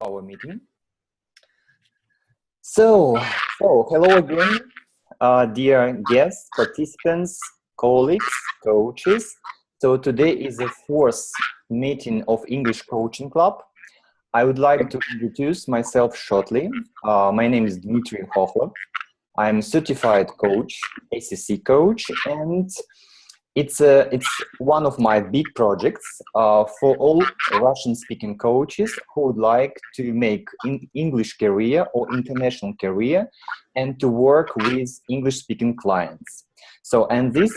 our meeting. So hello again, dear guests, participants, colleagues, coaches. So today is the fourth meeting of English Coaching Club. I would like to introduce myself shortly. My name is Dmitry Hokhlov. I'm a certified coach, MCC coach, and it's one of my big projects for all Russian-speaking coaches who would like to make English career or international career and to work with English-speaking clients. So, and this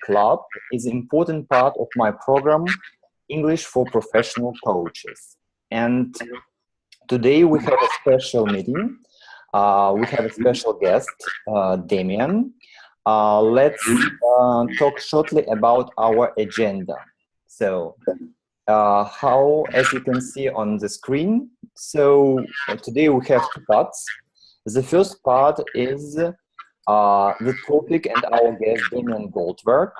club is an important part of my program, English for Professional Coaches. And today we have a special meeting. We have a special guest, Damian. Let's talk shortly about our agenda. So, how, as you can see on the screen, so today we have two parts. The first part is the topic and our guest, Damian Goldvarg.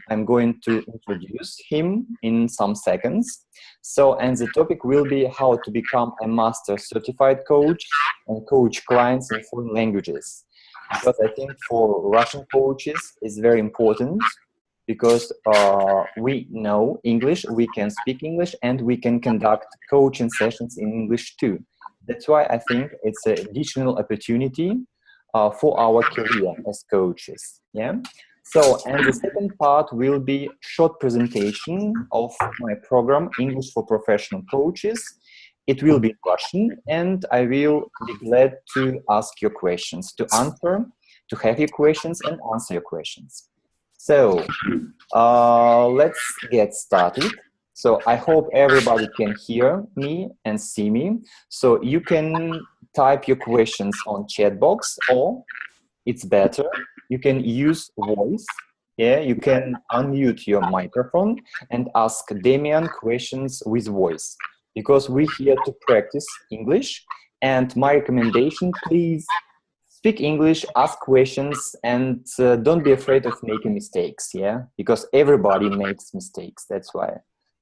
I'm going to introduce him in some seconds. So, and the topic will be how to become a master certified coach and coach clients in foreign languages. Because I think for Russian coaches it's very important because we know English, we can speak English, and we can conduct coaching sessions in English too. That's why I think it's an additional opportunity for our career as coaches. Yeah. So, and the second part will be short presentation of my program, English for Professional Coaches. It will be Russian, and I will be glad to ask your questions, to have your questions and answer your questions. So, let's get started. So, I hope everybody can hear me and see me. So, you can type your questions on chat box, or it's better, you can use voice. Yeah, you can unmute your microphone and ask Damian questions with voice. Because we're here to practice English, and my recommendation, please speak English, ask questions, and don't be afraid of making mistakes, yeah? Because everybody makes mistakes, that's why.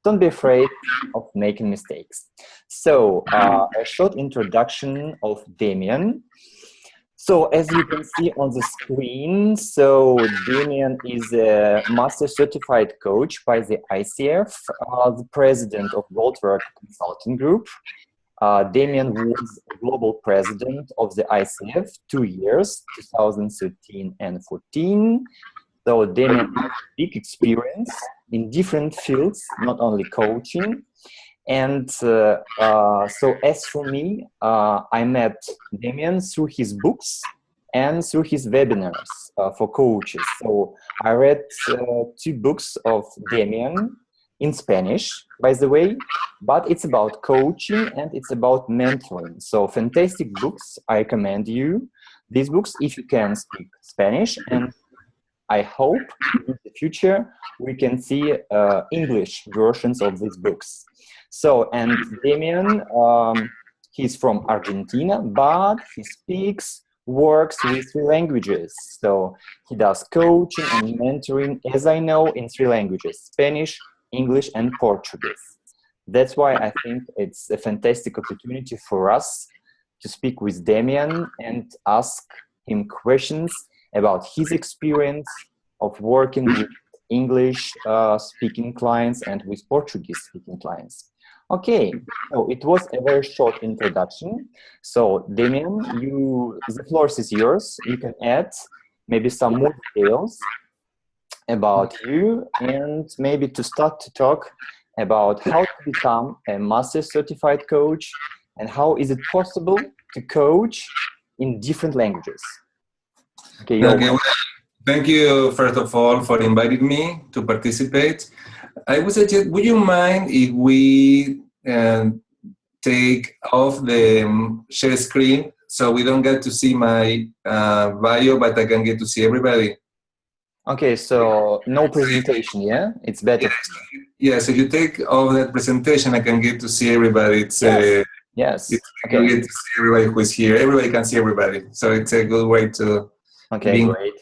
Don't be afraid of making mistakes. So, a short introduction of Damian. So, as you can see on the screen, so Damian is a master certified coach by the ICF, the president of Goldvarg Consulting Group. Damian was global president of the ICF 2 years, 2013 and 14. So Damian has big experience in different fields, not only coaching. And so as for me, I met Damian through his books and through his webinars for coaches. So I read 2 books of Damian in Spanish, by the way, but it's about coaching and it's about mentoring. So fantastic books, I recommend you these books if you can speak Spanish, and I hope in the future we can see English versions of these books. So, and Damian, he's from Argentina, but he works with 3 languages. So he does coaching and mentoring, as I know, in 3 languages: Spanish, English, and Portuguese. That's why I think it's a fantastic opportunity for us to speak with Damian and ask him questions about his experience of working with English speaking clients and with Portuguese speaking clients. Okay, so it was a very short introduction. So Damian, the floor is yours. You can add maybe some more details about you, and maybe to start to talk about how to become a master certified coach and how is it possible to coach in different languages. Okay, well, thank you first of all for inviting me to participate. I would suggest, would you mind if we take off the share screen so we don't get to see my bio, but I can get to see everybody? Okay, so no presentation, yeah? It's better. Yes, if you take off that presentation, I can get to see everybody. It's yes. Okay. You get to see everybody who is here. Everybody can see everybody. So it's a good way to great.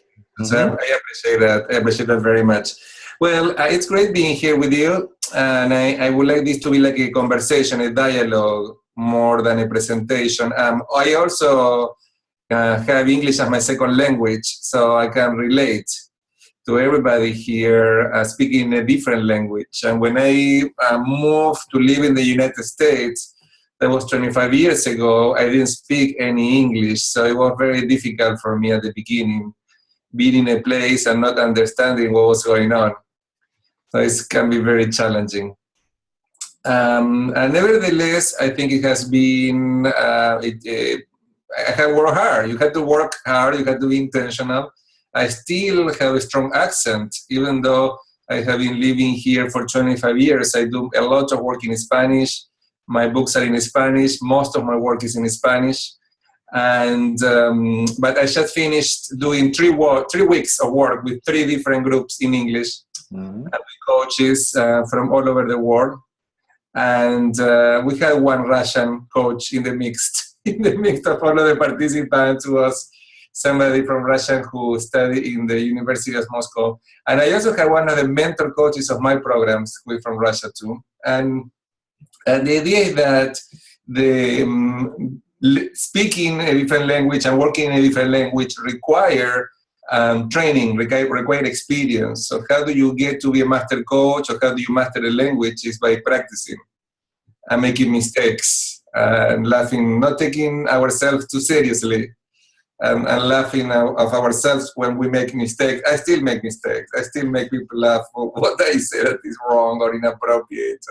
So I appreciate that. I appreciate that very much. Well, it's great being here with you. And I would like this to be like a conversation, a dialogue more than a presentation. I also have English as my second language, so I can relate to everybody here speaking a different language. And when I moved to live in the United States, that was 25 years ago, I didn't speak any English, so it was very difficult for me at the beginning, being in a place and not understanding what was going on. So it can be very challenging. And nevertheless, I think it has been, I have worked hard. You have to work hard, you have to be intentional. I still have a strong accent, even though I have been living here for 25 years. I do a lot of work in Spanish. My books are in Spanish. Most of my work is in Spanish. And but I just finished doing 3 weeks of work with 3 different groups in English, with coaches from all over the world. And we had one Russian coach in the mix of all of the participants, who was somebody from Russia who studied in the University of Moscow. And I also had one of the mentor coaches of my programs who is from Russia too. And the idea is that speaking a different language and working in a different language require training, require experience. So how do you get to be a master coach, or how do you master a language? Is by practicing and making mistakes and laughing, not taking ourselves too seriously, and laughing of ourselves when we make mistakes. I still make mistakes. I still make people laugh for what I say that is wrong or inappropriate,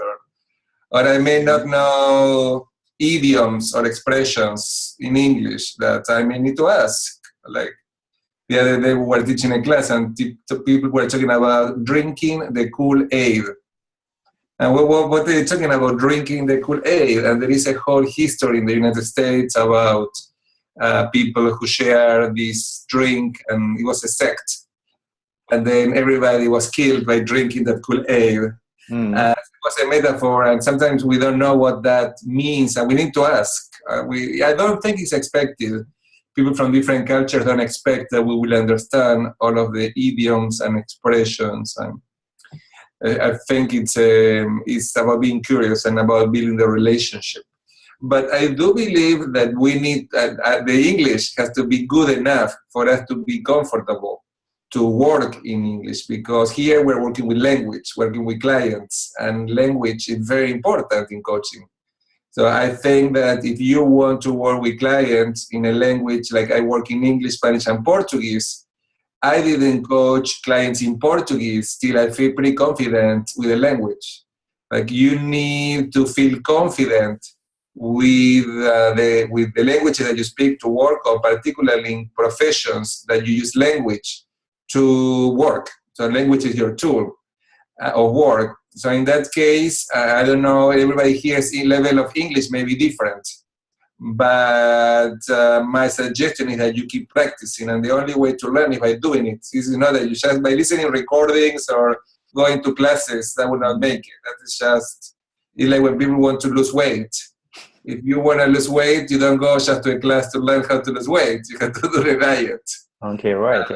or I may not know idioms or expressions in English that I may need to ask. Like the other day we were teaching a class and people were talking about drinking the Kool-Aid. And what are they talking about, drinking the Kool-Aid? And there is a whole history in the United States about people who share this drink, and it was a sect. And then everybody was killed by drinking that Kool-Aid. It was a metaphor, and sometimes we don't know what that means, and we need to ask. I don't think it's expected. People from different cultures don't expect that we will understand all of the idioms and expressions. And I think it's about being curious and about building the relationship. But I do believe that we need, the English has to be good enough for us to be comfortable to work in English, because here we're working with language, working with clients, and language is very important in coaching. So I think that if you want to work with clients in a language, like I work in English, Spanish, and Portuguese, I didn't coach clients in Portuguese, still I feel pretty confident with the language. Like you need to feel confident with the languages that you speak to work, or particularly in professions that you use language to work. So language is your tool of work. So in that case, I don't know, everybody here's level of English may be different. But my suggestion is that you keep practicing, and the only way to learn is by doing it. This is not that you just by listening recordings or going to classes, that will not make it. That is just, it's like when people want to lose weight. If you want to lose weight, you don't go just to a class to learn how to lose weight. You have to do the diet. Okay, right.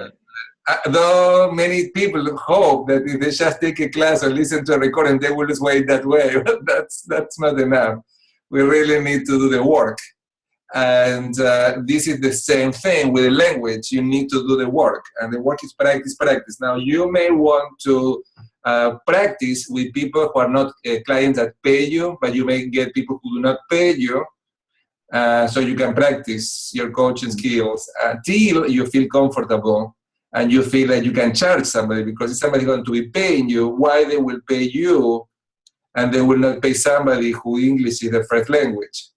Though many people hope that if they just take a class or listen to a recording, they will lose weight that way. That's not enough. We really need to do the work. And this is the same thing with the language. You need to do the work. And the work is practice. Now, you may want to practice with people who are not clients that pay you, but you may get people who do not pay you. So you can practice your coaching skills until you feel comfortable and you feel that you can charge somebody, because if somebody is going to be paying you, why they will pay you and they will not pay somebody who English is their first language?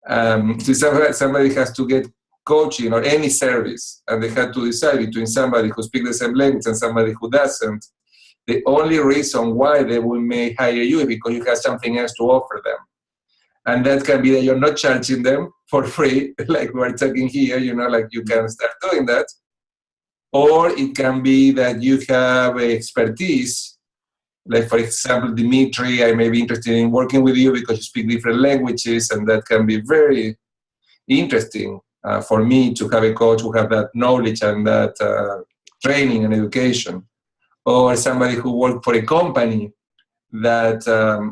So somebody has to get coaching or any service, and they have to decide between somebody who speaks the same language and somebody who doesn't. The only reason why they may hire you is because you have something else to offer them. And that can be that you're not charging them for free, like we're talking here, like you can start doing that. Or it can be that you have expertise. Like, for example, Dimitri, I may be interested in working with you because you speak different languages, and that can be very interesting for me to have a coach who have that knowledge and that training and education. Or somebody who works for a company that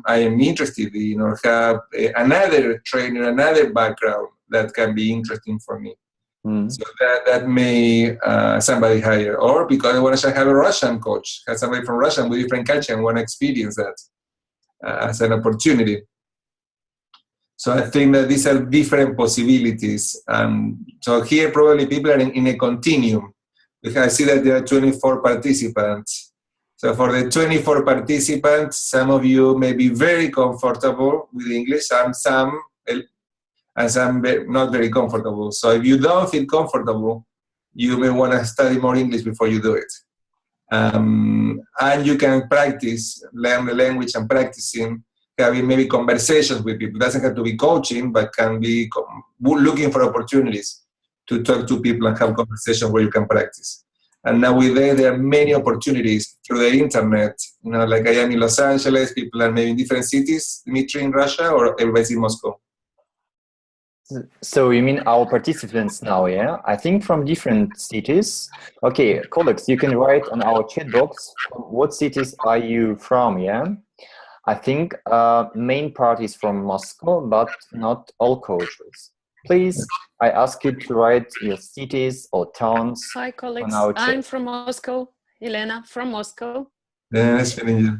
I am interested in, or have another trainer, another background that can be interesting for me. So that may somebody hire, or because I want to have a Russian coach, have somebody from Russia with different culture and want to experience that as an opportunity. So I think that these are different possibilities. So here probably people are in a continuum, because I see that there are 24 participants. So for the 24 participants, some of you may be very comfortable with English, and some not very comfortable. So if you don't feel comfortable, you may want to study more English before you do it. And you can practice, learn the language and practicing, having maybe conversations with people. It doesn't have to be coaching, but can be looking for opportunities to talk to people and have conversations where you can practice. And nowadays there are many opportunities through the internet. You know, like I am in Los Angeles, people are maybe in different cities, Dmitry in Russia, or everybody's in Moscow. So you mean our participants now, yeah? I think from different cities. Okay, colleagues, you can write on our chat box, what cities are you from, yeah? I think main part is from Moscow, but not all coaches. Please, I ask you to write your cities or towns. Hi, colleagues. On our chat. I'm from Moscow. Elena from Moscow. Yeah, nice meeting you.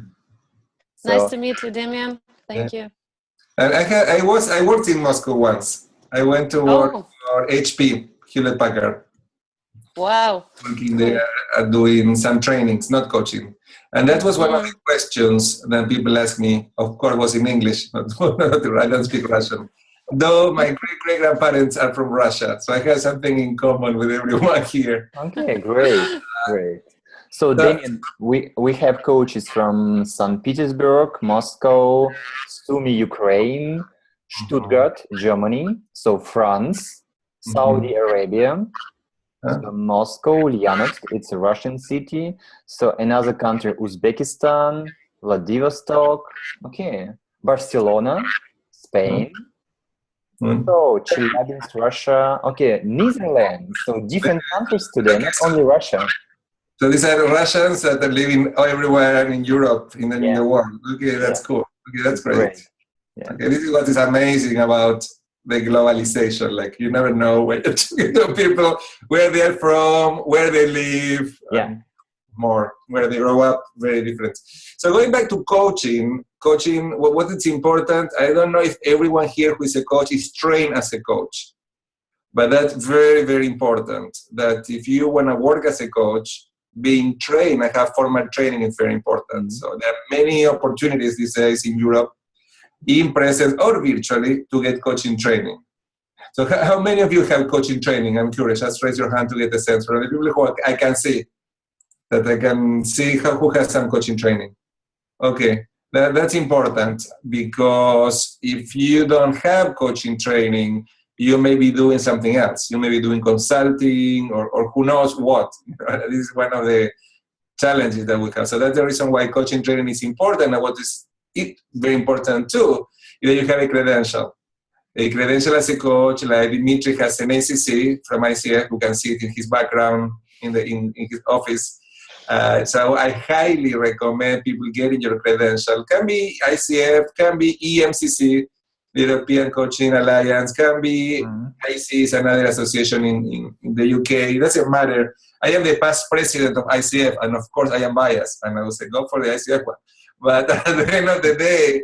Nice to meet you, Damian. Thank you. And I worked in Moscow once. I went to work for HP, Hewlett Packard. Wow. Working there, doing some trainings, not coaching. And that was one of the questions that people ask me. Of course, was in English, but I don't speak Russian. Though my great-great-grandparents are from Russia, so I have something in common with everyone here. Okay, great, great. So Damian, we have coaches from St. Petersburg, Moscow, Sumy, Ukraine, Stuttgart, Germany, so France, Saudi Arabia, so Moscow, Ulyanovsk, it's a Russian city, so another country, Uzbekistan, Vladivostok, okay, Barcelona, Spain, so Chelyabinsk, Russia, okay, Netherlands, so different countries today, not only Russia. So these are Russians that are living everywhere in Europe, in the world. Okay, that's cool. Okay, that's great. Yeah. Okay, this is what is amazing about the globalization. Like, you never know when you're talking to people, where they're from, where they live, more, where they grow up, very different. So going back to coaching, what is important, I don't know if everyone here who is a coach is trained as a coach, but that's very, very important, that if you want to work as a coach, being trained and have formal training is very important. So there are many opportunities these days in Europe, in presence or virtually, to get coaching training. So how many of you have coaching training? I'm curious. Just raise your hand to get a sense from the people who I can see, that I can see who has some coaching training. Okay, that's important, because if you don't have coaching training, you may be doing something else. You may be doing consulting or who knows what. This is one of the challenges that we have. So that's the reason why coaching training is important. And what is very important too, is that you have a credential. A credential as a coach, like Dmitry has an MCC from ICF, you can see it in his background in his office. So I highly recommend people getting your credential. Can be ICF, can be EMCC, the European Coaching Alliance, can be ICS, another association in the UK. It doesn't matter. I am the past president of ICF, and of course I am biased, and I will say go for the ICF one. But at the end of the day,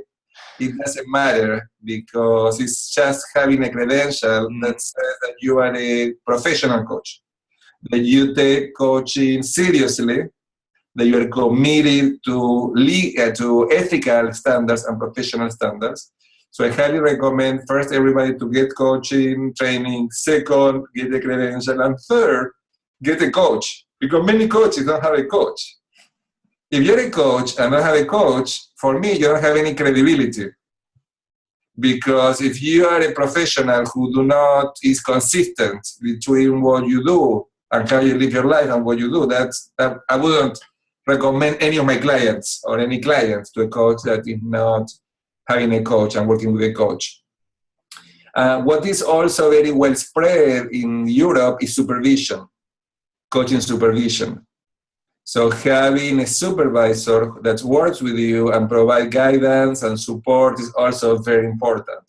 it doesn't matter, because it's just having a credential that says that you are a professional coach, that you take coaching seriously, that you are committed to ethical standards and professional standards. So I highly recommend, first, everybody to get coaching training, second, get a credential, and third, get a coach, because many coaches don't have a coach. If you're a coach and don't have a coach, for me, you don't have any credibility. Because if you are a professional who is consistent between what you do and how you live your life and what you do, that I wouldn't recommend any of my clients or any clients to a coach that is not having a coach and working with a coach. What is also very well spread in Europe is supervision, coaching supervision. So having a supervisor that works with you and provide guidance and support is also very important.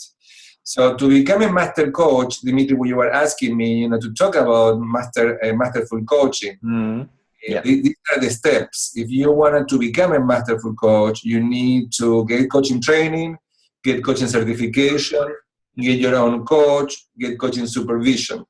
So to become a master coach, Dimitri, you were asking me, to talk about masterful coaching. Yeah. These are the steps. If you wanted to become a masterful coach, you need to get coaching training, get coaching certification, get your own coach, get coaching supervision.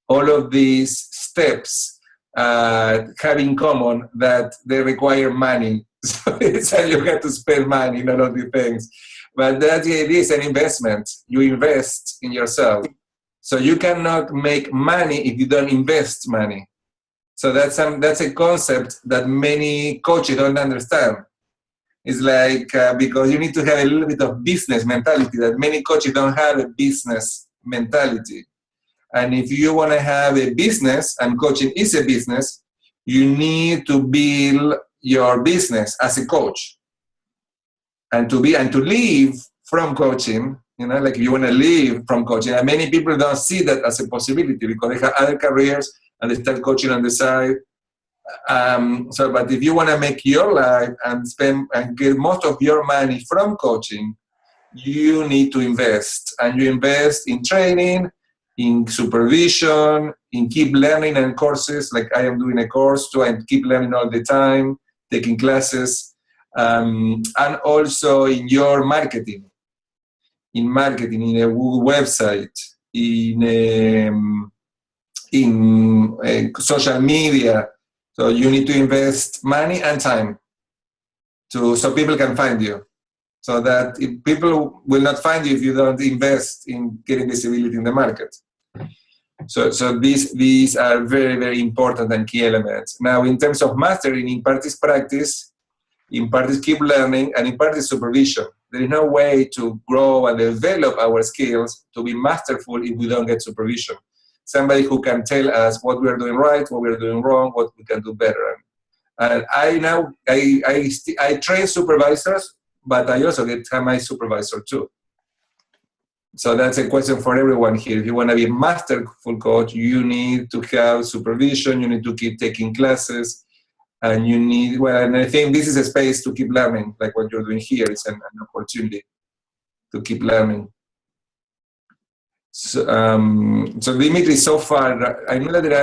All of these steps have in common that they require money. So you have to spend money in all of these things. But that is an investment. You invest in yourself. So you cannot make money if you don't invest money. So that's a concept that many coaches don't understand. It's like, because you need to have a little bit of business mentality, that many coaches don't have a business mentality. And if you want to have a business, and coaching is a business, you need to build your business as a coach. And to live from coaching, like you want to live from coaching. And many people don't see that as a possibility because they have other careers and they start coaching on the side. But if you want to make your life and spend and get most of your money from coaching, you need to invest. And you invest in training, in supervision, in keep learning and courses, like I am doing a course too, I keep learning all the time, taking classes, and also in your marketing, in a Google website, in social media. So you need to invest money and time so people can find you. So that if people will not find you if you don't invest in getting visibility in the market. So these are very, very important and key elements. Now, in terms of mastering, in part is practice, in part is keep learning, and in part is supervision. There is no way to grow and develop our skills to be masterful if we don't get supervision. Somebody who can tell us what we are doing right, what we are doing wrong, what we can do better. And I train supervisors, but I also get my supervisor too. So that's a question for everyone here. If you want to be a masterful coach, you need to have supervision, you need to keep taking classes, and you need, and I think this is a space to keep learning, like what you're doing here. It's an opportunity to keep learning. So Dimitri, so far, I know that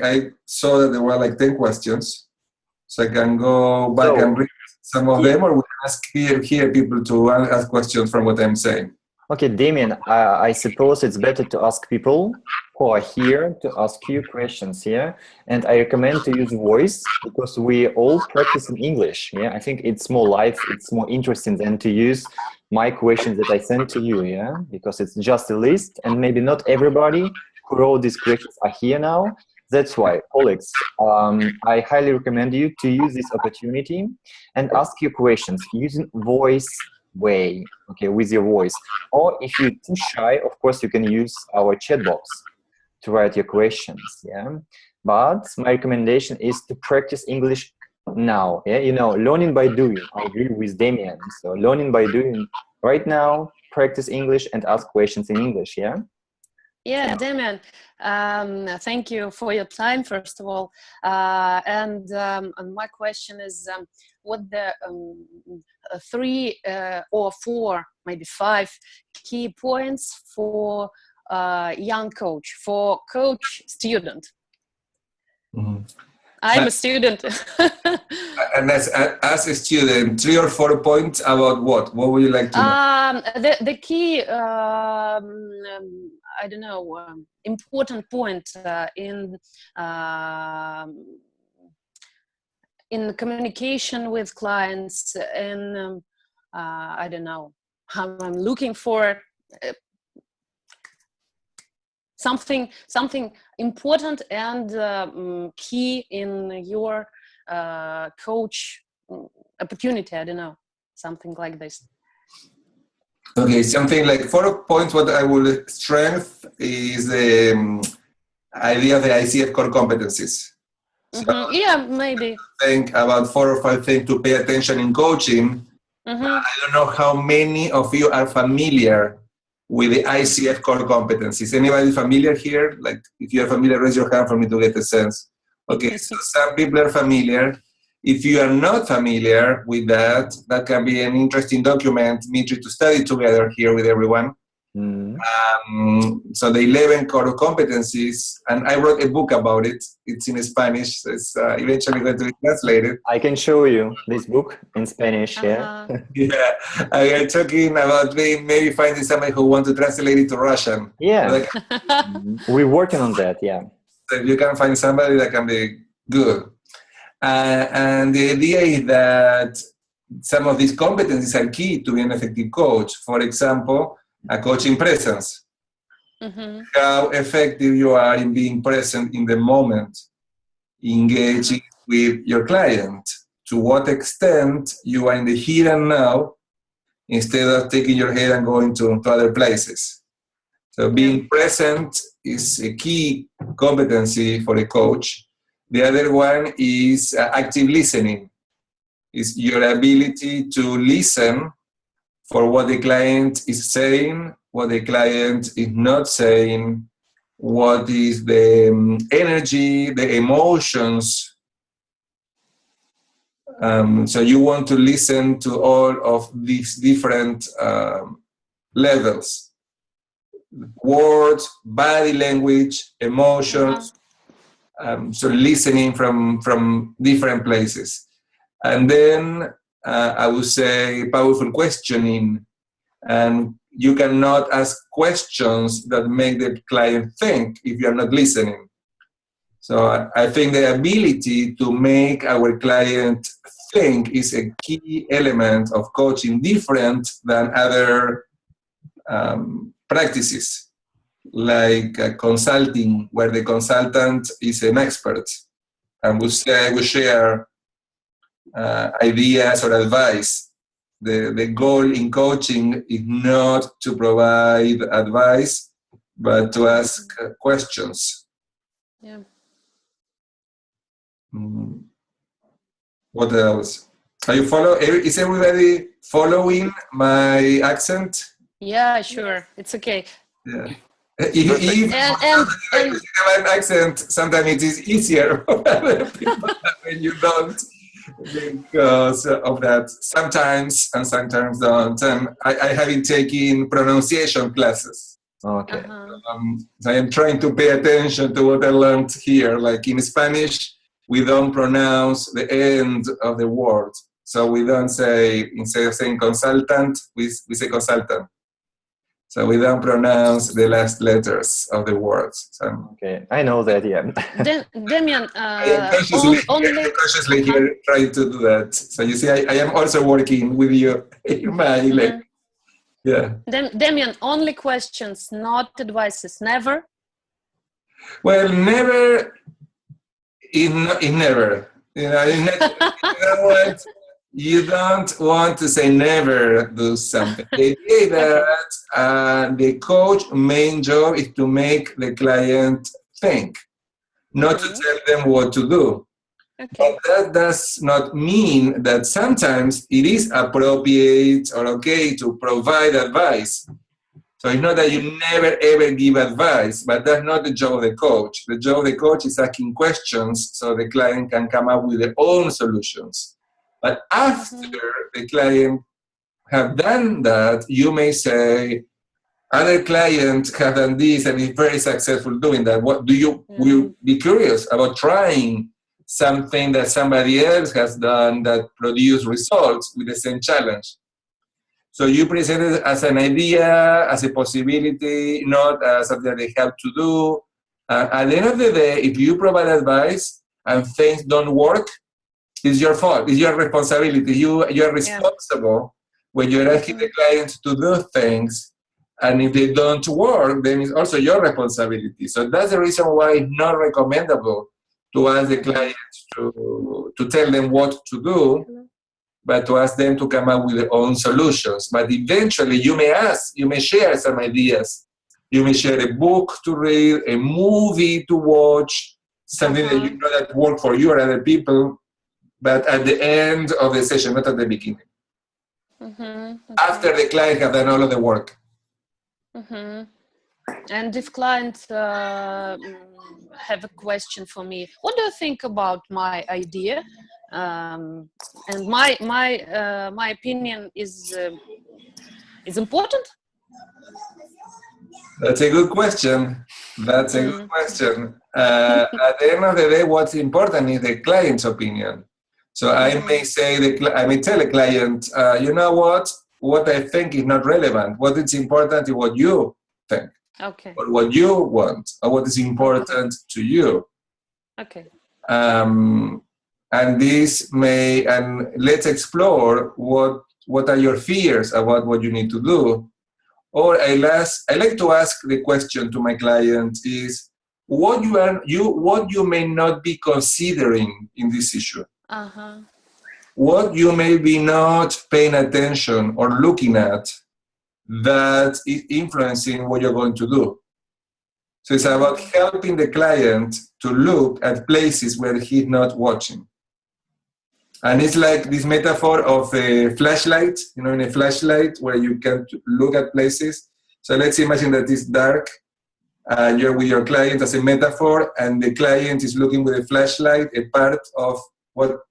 I saw that there were like 10 questions, so I can go back and read some of them, or we can ask here people to ask questions from what I'm saying. Okay, Damian, I suppose it's better to ask people who are here to ask you questions, yeah? And I recommend to use voice because we all practice in English, yeah? I think it's more live, it's more interesting than to use my questions that I sent to you, yeah? Because it's just a list and maybe not everybody who wrote these questions are here now. That's why, colleagues, I highly recommend you to use this opportunity and ask your questions using voice way, okay, with your voice. Or if you're too shy, of course, you can use our chat box to write your questions, yeah? But my recommendation is to practice English now, yeah? Learning by doing. I agree with Damian. So learning by doing right now, practice English and ask questions in English, yeah? Yeah, Damian, thank you for your time, first of all. And my question is, what the 3 or 4, maybe 5 key points for young coach, for coach student? Mm-hmm. I'm a student. And as a student, 3 or 4 points about what? What would you like to know? The key, I don't know, important point in communication with clients, and I don't know, how I'm looking for something important and key in your coach opportunity. I don't know, something like this. Okay, something like 4 points. What I will strengthen is the idea of the ICF core competencies. So yeah, maybe. Think about 4 or 5 things to pay attention in coaching. I don't know how many of you are familiar with the ICF core competencies. Anybody familiar here? Like, if you're familiar, raise your hand for me to get a sense Okay, so some people are familiar. If you are not familiar with that, that can be an interesting document, Mitri, to study together here with everyone. So the 11 core competencies, and I wrote a book about it. It's in Spanish, so it's eventually going to be translated. I can show you this book in Spanish. Yeah. Yeah, I am talking about maybe finding somebody who wants to translate it to Russian. Yeah. We're working on that. Yeah. So if you can find somebody, that can be good. And the idea is that some of these competencies are key to be an effective coach. For example, a coaching presence. How effective you are in being present in the moment, engaging with your client. To what extent you are in the here and now instead of taking your head and going to other places. So being present is a key competency for a coach. The other one is active listening. It's your ability to listen for what the client is saying, what the client is not saying, what is the energy, the emotions. So you want to listen to all of these different levels. Words, body language, emotions. So listening from different places. And then I would say powerful questioning. And you cannot ask questions that make the client think if you're not listening. So I think the ability to make our client think is a key element of coaching, different than other practices, like consulting, where the consultant is an expert and will share ideas or advice. The goal in coaching is not to provide advice, but to ask questions. Yeah. What else? Are you is everybody following my accent? Yeah, sure. It's okay. Yeah. If you have an accent, sometimes it is easier for other people when you don't, because of that. Sometimes and sometimes don't. And I have been taking pronunciation classes. Okay. So I am trying to pay attention to what I learned here. Like in Spanish, we don't pronounce the end of the word. So we don't say, instead of saying consultant, we say consultant. So we don't pronounce the last letters of the words. So, okay, I know that, yeah. Damian, consciously here trying to do that. So you see, I am also working with you in my yeah. Damian, only questions, not advices, never? Well, never is never. You know what? You don't want to say never do something. The idea that the coach's main job is to make the client think, not to tell them what to do. Okay. But that does not mean that sometimes it is appropriate or okay to provide advice. So it's not that you never ever give advice, but that's not the job of the coach. The job of the coach is asking questions so the client can come up with their own solutions. But after the client have done that, you may say, other clients have done this and is very successful doing that. What do you will be curious about trying something that somebody else has done that produced results with the same challenge? So you present it as an idea, as a possibility, not as something they have to do. At the end of the day, if you provide advice and things don't work, it's your fault. It's your responsibility. You are responsible when you're asking the client to do things, and if they don't work, then it's also your responsibility. So that's the reason why it's not recommendable to ask the client to tell them what to do, but to ask them to come up with their own solutions. But eventually, you may share some ideas. You may share a book to read, a movie to watch, something that you know that work for you or other people. But at the end of the session, not at the beginning. After the client have done all of the work. And if clients have a question for me, what do you think about my idea? And my opinion is important. That's a good question. That's a good question. At the end of the day, what's important is the client's opinion. So I may say, I may tell a client, you know what I think is not relevant. What is important is what you think. Okay. Or what you want, or what is important to you. Okay. And let's explore what are your fears about what you need to do. Or I like to ask the question to my client is what you may not be considering in this issue. What you may be not paying attention or looking at that is influencing what you're going to do. So it's about helping the client to look at places where he's not watching. And it's like this metaphor of a flashlight, in a flashlight where you can look at places. So let's imagine that it's dark and you're with your client as a metaphor, and the client is looking with a flashlight, a part of what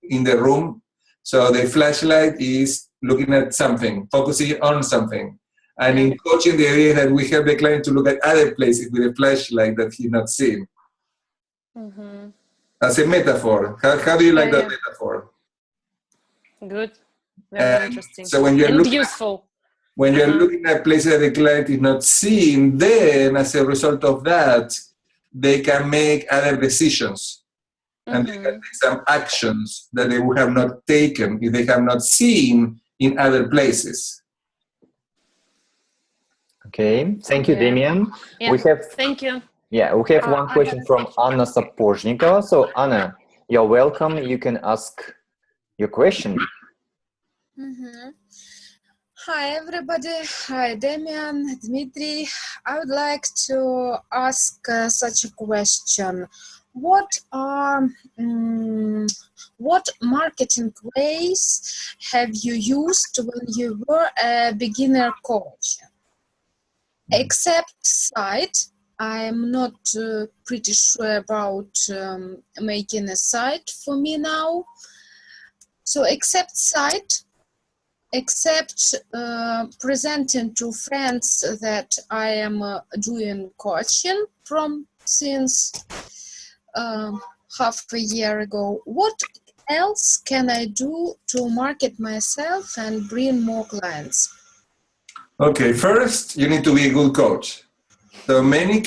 in the room. So the flashlight is looking at something, focusing on something. And in coaching, the idea that we help the client to look at other places with a flashlight that he's not seeing. As a metaphor. How do you like that metaphor? Good. Very interesting. So when you're looking at places that the client is not seeing, then as a result of that, they can make other decisions. And they can take some actions that they would have not taken if they have not seen in other places. Okay, thank you, Damian. Yeah. Thank you. Yeah, we have one question from Anna Sapožnikova. So Anna, you're welcome. You can ask your question. Hi, everybody. Hi, Damian, Dmitry. I would like to ask such a question. What marketing ways have you used when you were a beginner coach? Except site, I'm not pretty sure about making a site for me now. So except site, except presenting to friends that I am doing coaching from since half a year ago, what else can I do to market myself and bring more clients? Okay, first you need to be a good coach. So many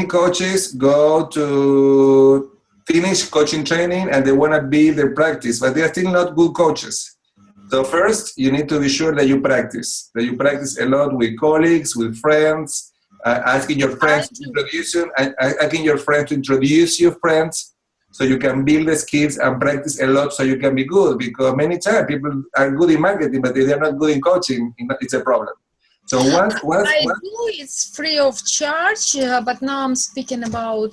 coaches go to finish coaching training and they want to build their practice, but they are still not good coaches. So first you need to be sure that you practice a lot with colleagues, with friends, asking your friends to introduce your friends, so you can build the skills and practice a lot so you can be good. Because many times people are good in marketing, but if they're not good in coaching, it's a problem. So once I do, it's free of charge, but now I'm speaking about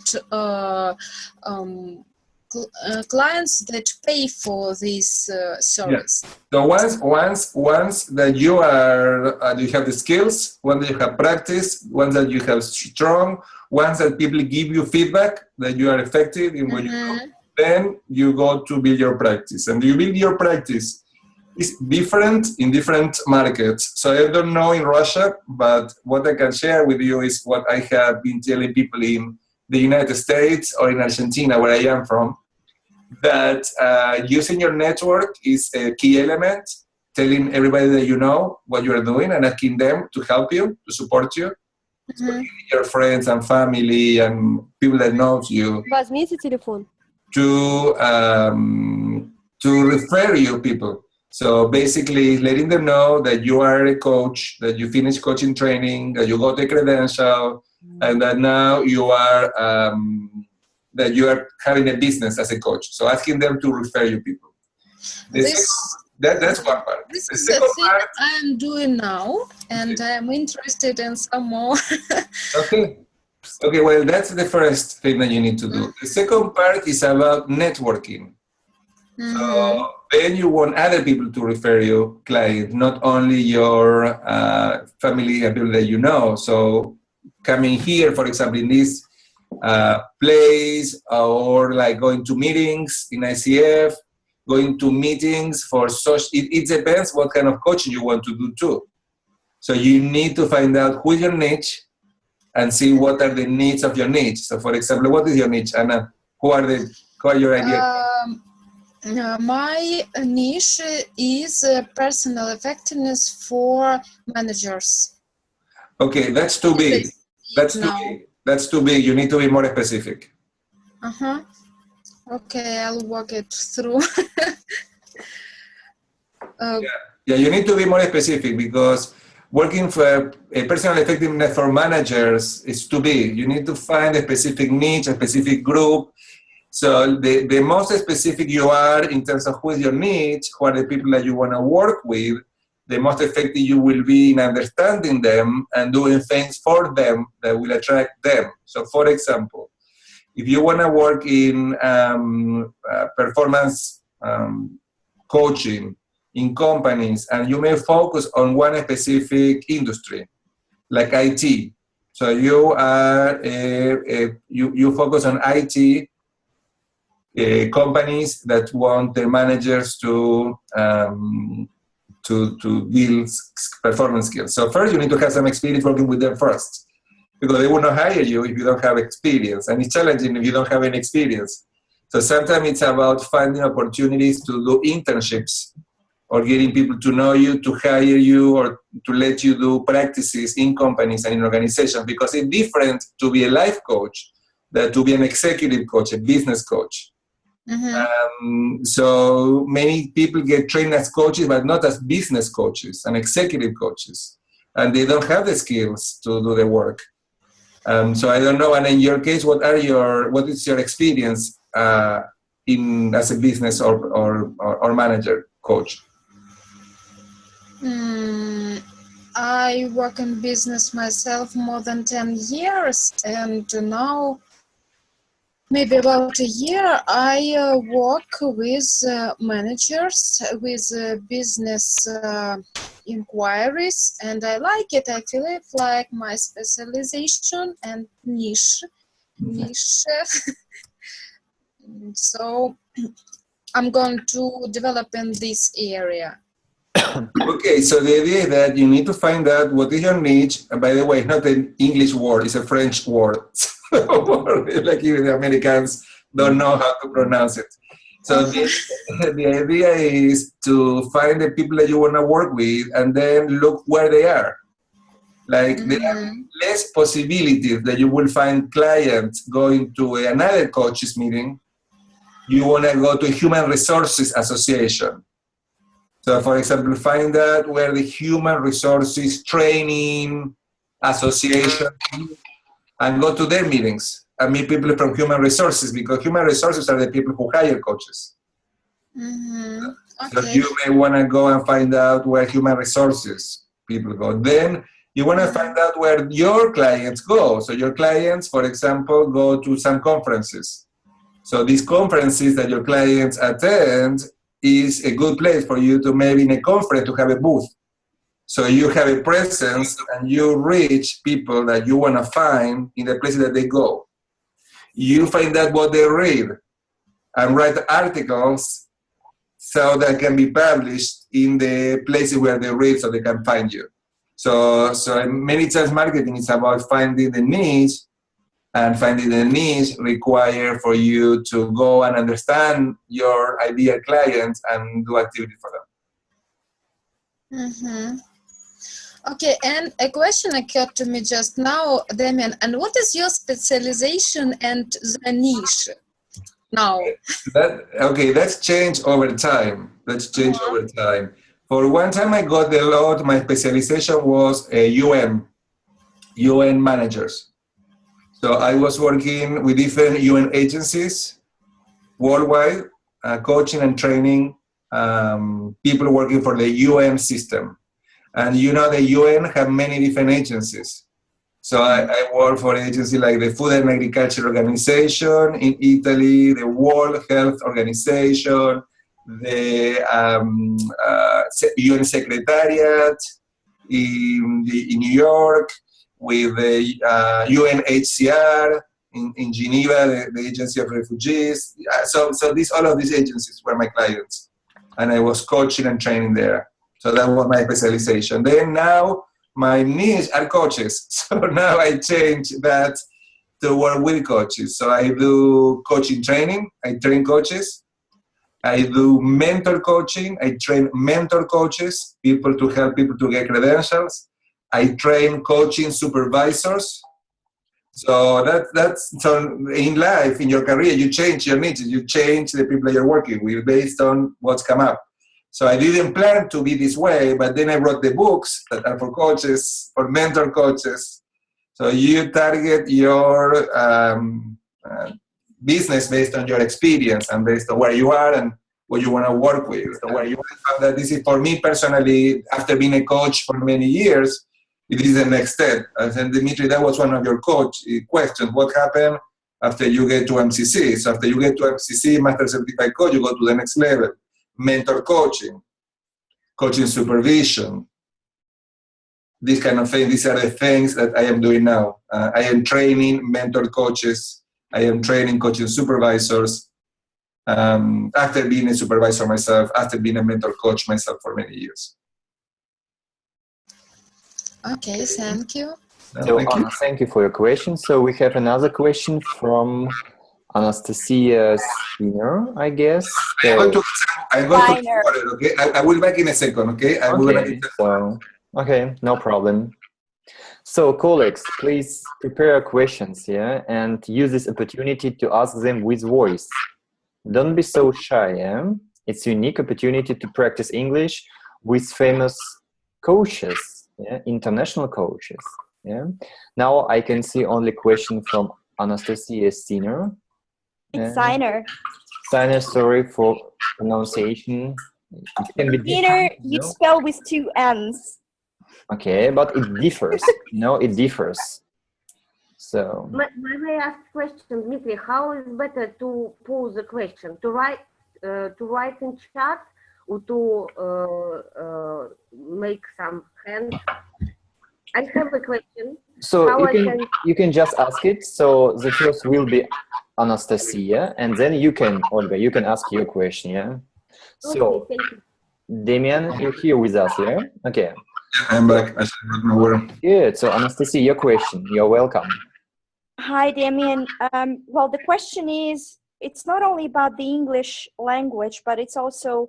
clients that pay for this service. Yeah. So once that you have the skills, once that you have practice, once that you have strong, once that people give you feedback that you are effective in what you do, then you go to build your practice. And you build your practice. It's different in different markets. So I don't know in Russia, but what I can share with you is what I have been telling people in the United States or in Argentina, where I am from, that using your network is a key element, telling everybody that you know what you are doing and asking them to help you, to support you. So your friends and family and people that know you. Возьмите телефон. To refer you people. So basically letting them know that you are a coach, that you finished coaching training, that you got a credential, and that now you are having a business as a coach. So asking them to refer you people. That's one part. This is the thing I'm doing now, and I'm interested in some more. Okay, well, that's the first thing that you need to do. The second part is about networking. So then you want other people to refer you clients, not only your family and people that you know. So coming here, for example, in this place, or like going to meetings in ICF, going to meetings for social. It depends what kind of coaching you want to do too. So you need to find out who is your niche and see what are the needs of your niche. So for example, what is your niche, Anna? Who are your ideas? My niche is personal effectiveness for managers. Okay, that's too big. That's too big. That's too big. You need to be more specific. Okay, I'll walk it through. Yeah, you need to be more specific, because working for a personal effectiveness for managers is too big. You need to find a specific niche, a specific group. So the most specific you are in terms of who is your niche, who are the people that you want to work with, the most effective you will be in understanding them and doing things for them that will attract them. So for example, if you want to work in performance coaching in companies, and you may focus on one specific industry, like IT. So you are you focus on IT companies that want their managers to build performance skills. So first, you need to have some experience working with them first, because they will not hire you if you don't have experience, and it's challenging if you don't have any experience. So sometimes it's about finding opportunities to do internships, or getting people to know you, to hire you, or to let you do practices in companies and in organizations, because it's different to be a life coach than to be an executive coach, a business coach. So many people get trained as coaches, but not as business coaches and executive coaches, and they don't have the skills to do the work. So I don't know. And in your case, what is your experience as a business or manager coach? I work in business myself more than 10 years, and now maybe about a year I work with managers, with business inquiries, and I like it. I feel it like my specialization and niche. So I'm going to develop in this area. Okay, so the idea is that you need to find out what is your niche. And by the way, it's not an English word, it's a French word. Like even the Americans don't know how to pronounce it. So the idea is to find the people that you want to work with and then look where they are. Like there are less possibilities that you will find clients going to another coaches meeting. You want to go to a human resources association. So, for example, find out where the human resources training association and go to their meetings and meet people from human resources, because human resources are the people who hire coaches. So you may want to go and find out where human resources people go. Then you want to find out where your clients go. So your clients, for example, go to some conferences. So these conferences that your clients attend is a good place for you to maybe in a conference to have a booth. So you have a presence and you reach people that you want to find in the places that they go. You find out what they read and write articles so that can be published in the places where they read so they can find you. So many times marketing is about finding the niche, and finding the niche require for you to go and understand your ideal clients and do activity for them. Okay, and a question occurred to me just now, Damian, and what is your specialization and the niche now? That's changed over time. For one time I got a lot, my specialization was UN managers. So I was working with different UN agencies worldwide, coaching and training people working for the UN system. And you know the UN have many different agencies. So I work for an agency like the Food and Agriculture Organization in Italy, the World Health Organization, the UN Secretariat in New York, with the UNHCR in Geneva, the Agency of Refugees. So all of these agencies were my clients, and I was coaching and training there. So that was my specialization. Then now my niche are coaches. So now I changed that to work with coaches. So I do coaching training. I train coaches. I do mentor coaching. I train mentor coaches, people to help people to get credentials. I train coaching supervisors. So that's so in life, in your career, you change your niches, you change the people you're working with based on what's come up. So I didn't plan to be this way, but then I wrote the books that are for coaches, for mentor coaches. So you target your business based on your experience and based on where you are and what you want to work with. So where you found that this is for me personally, after being a coach for many years, it is the next step. And then Dimitri, that was one of your coach questions. What happened after you get to MCC? So after you get to MCC, Master Certified Coach, you go to the next level. Mentor coaching, coaching supervision, this kind of thing. These are the things that I am doing now. I am training mentor coaches. I am training coaching supervisors. After being a supervisor myself, after being a mentor coach myself for many years. Okay, thank you. So, thank you for your question. So we have another question from Anastasia Senior, I guess. I'm going to okay? I will be back in a second, okay? I will be back in a second. Okay, no problem. So, colleagues, please prepare your questions, yeah? And use this opportunity to ask them with voice. Don't be so shy, yeah? It's a unique opportunity to practice English with famous coaches, yeah? International coaches, yeah? Now I can see only question from Anastasia Senior. It's Signer. Signer, sorry for pronunciation. It can be Signer, you spell with 2 N's. Okay, but it differs. It differs. So. May I ask a question, Dmitry? How is better to pose a question? To write in chat, or to make some hands? I have a question. So you can just ask it. So the first will be Anastasia, and then you can, Olga, you can ask your question, yeah? So, okay, thank you. Damian, you're here with us, yeah? Okay. I'm back. I should not know where. Good. So, Anastasia, your question. You're welcome. Hi, Damian. Well, the question is, it's not only about the English language, but it's also,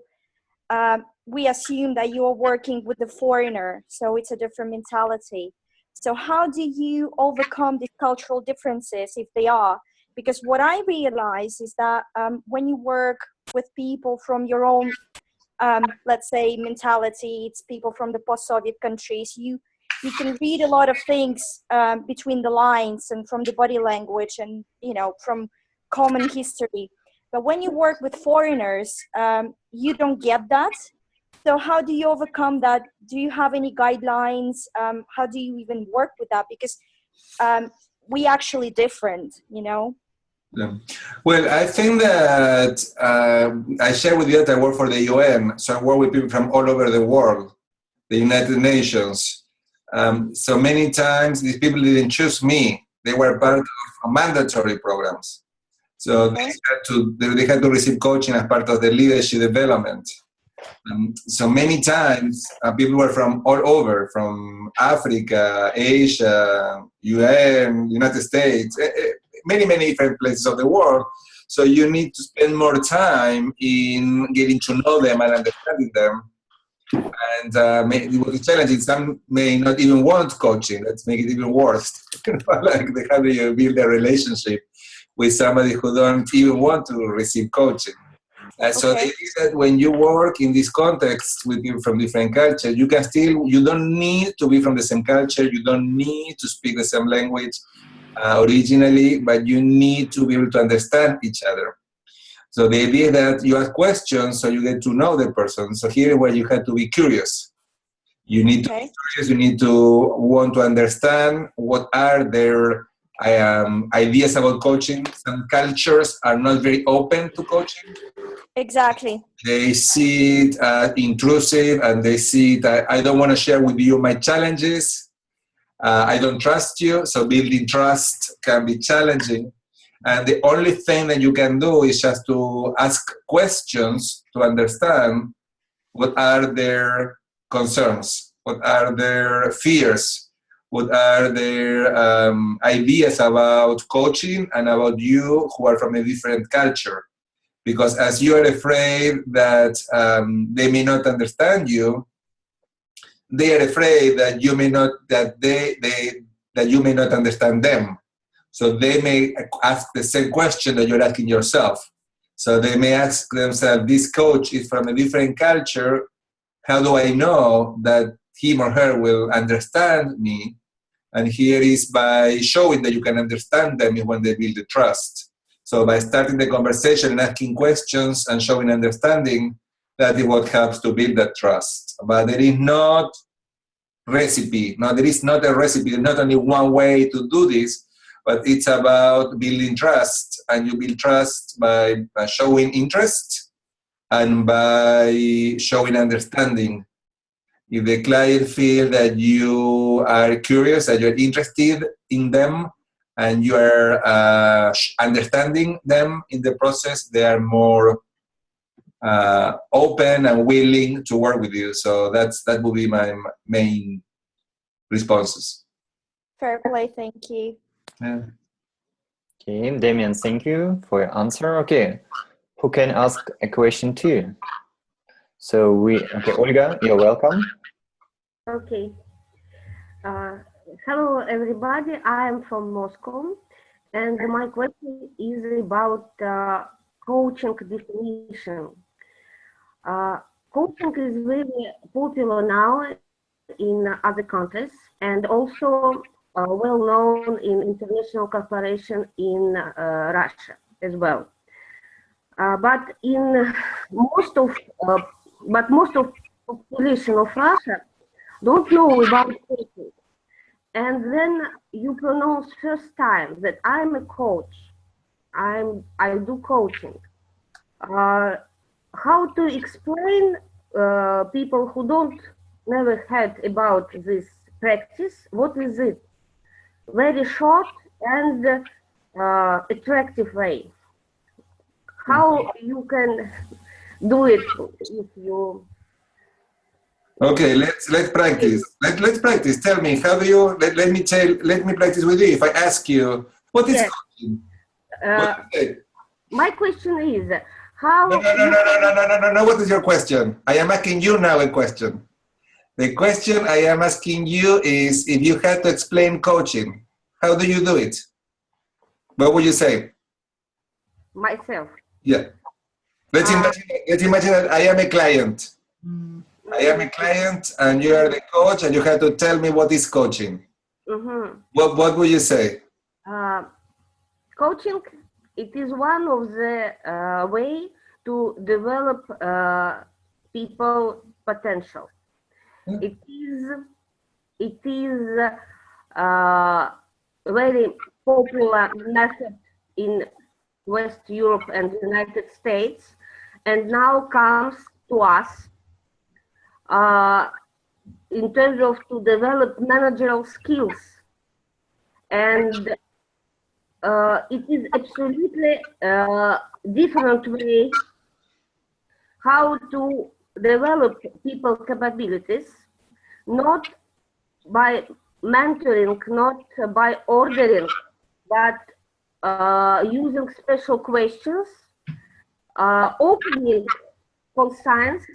we assume that you're working with the foreigner, so it's a different mentality. So how do you overcome the cultural differences, if they are? Because what I realize is that when you work with people from your own, let's say, mentality, it's people from the post-Soviet countries, you can read a lot of things between the lines and from the body language and, from common history. But when you work with foreigners, you don't get that. So how do you overcome that? Do you have any guidelines? How do you even work with that? Because we actually different, Yeah. Well, I think that I share with you that I work for the UN, so I work with people from all over the world, the United Nations. So many times these people didn't choose me; they were part of mandatory programs. So they had to receive coaching as part of the leadership development. So many times people were from all over, from Africa, Asia, UN, United States, many different places of the world. So you need to spend more time in getting to know them and understanding them. And the challenge is some may not even want coaching. Let's make it even worse. Like how do you build a relationship with somebody who don't even want to receive coaching? So it is that when you work in this context with people from different cultures, you don't need to be from the same culture, you don't need to speak the same language originally, but you need to be able to understand each other. So the idea is that you ask questions so you get to know the person. So here where you have to be curious. You need to be curious, you need to want to understand what are their ideas about coaching. Some cultures are not very open to coaching. Exactly. They see it intrusive, and they see that I don't want to share with you my challenges. I don't trust you, so building trust can be challenging. And the only thing that you can do is just to ask questions to understand what are their concerns, what are their fears, what are their ideas about coaching and about you who are from a different culture. Because as you are afraid that they may not understand you, they are afraid that you may not that you may not understand them. So they may ask the same question that you're asking yourself. So they may ask themselves, this coach is from a different culture. How do I know that him or her will understand me? And here is by showing that you can understand them is when they build the trust. So by starting the conversation and asking questions and showing understanding, that is what helps to build that trust. But there is not recipe. No, there is not a recipe. There's not only one way to do this, but it's about building trust. And you build trust by showing interest and by showing understanding. If the client feels that you are curious, that you're interested in them, and you are understanding them in the process, they are more open and willing to work with you. So that would be my main responses. Fair play, thank you. Yeah. Okay, Damian, thank you for your answer. Okay, who can ask a question too? So okay, Olga, you're welcome. Okay. Hello, everybody. I am from Moscow, and my question is about coaching definition. Coaching is very popular now in other countries and also well known in international corporation in Russia as well. But most of population of Russia don't know about coaching. And then you pronounce first time that I'm a coach. I do coaching. How to explain people who don't never heard about this practice? What is it? Very short and attractive way. How you can do it if you? Okay, let's practice. Let's practice. Tell me, how do you? Let me practice with you. If I ask you, what is coaching? My question is how. No. What is your question? I am asking you now a question. The question I am asking you is, if you had to explain coaching, how do you do it? What would you say? Myself. Yeah. Let's imagine that I am a client. I am a client and you are the coach and you have to tell me what is coaching. Mm-hmm. What would you say? Coaching, it is one of the way to develop people potential. It is very popular method in West Europe and United States, and now comes to us in terms of to develop managerial skills. And it is absolutely different way how to develop people capabilities, not by mentoring, not by ordering, but using special questions, opening conscience,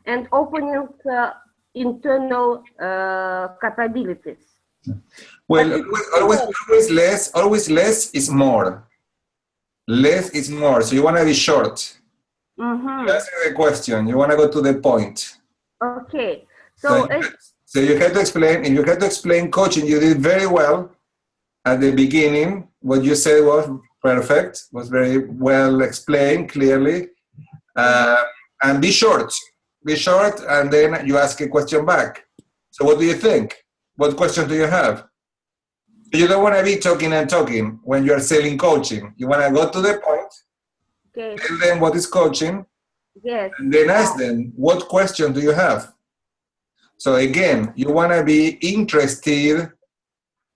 and opening internal capabilities. Well, always less is more. Less is more. So you want to be short. Mm-hmm. That's the question. You want to go to the point. Okay. So you had to explain. If you had to explain coaching, you did very well at the beginning. What you said was perfect. Was very well explained, clearly. And be short. Be short, and then you ask a question back. So what do you think? What question do you have? You don't want to be talking and talking when you are selling coaching. You want to go to the point. Okay. Tell them what is coaching. Yes. And then ask them, what question do you have? So again, you want to be interested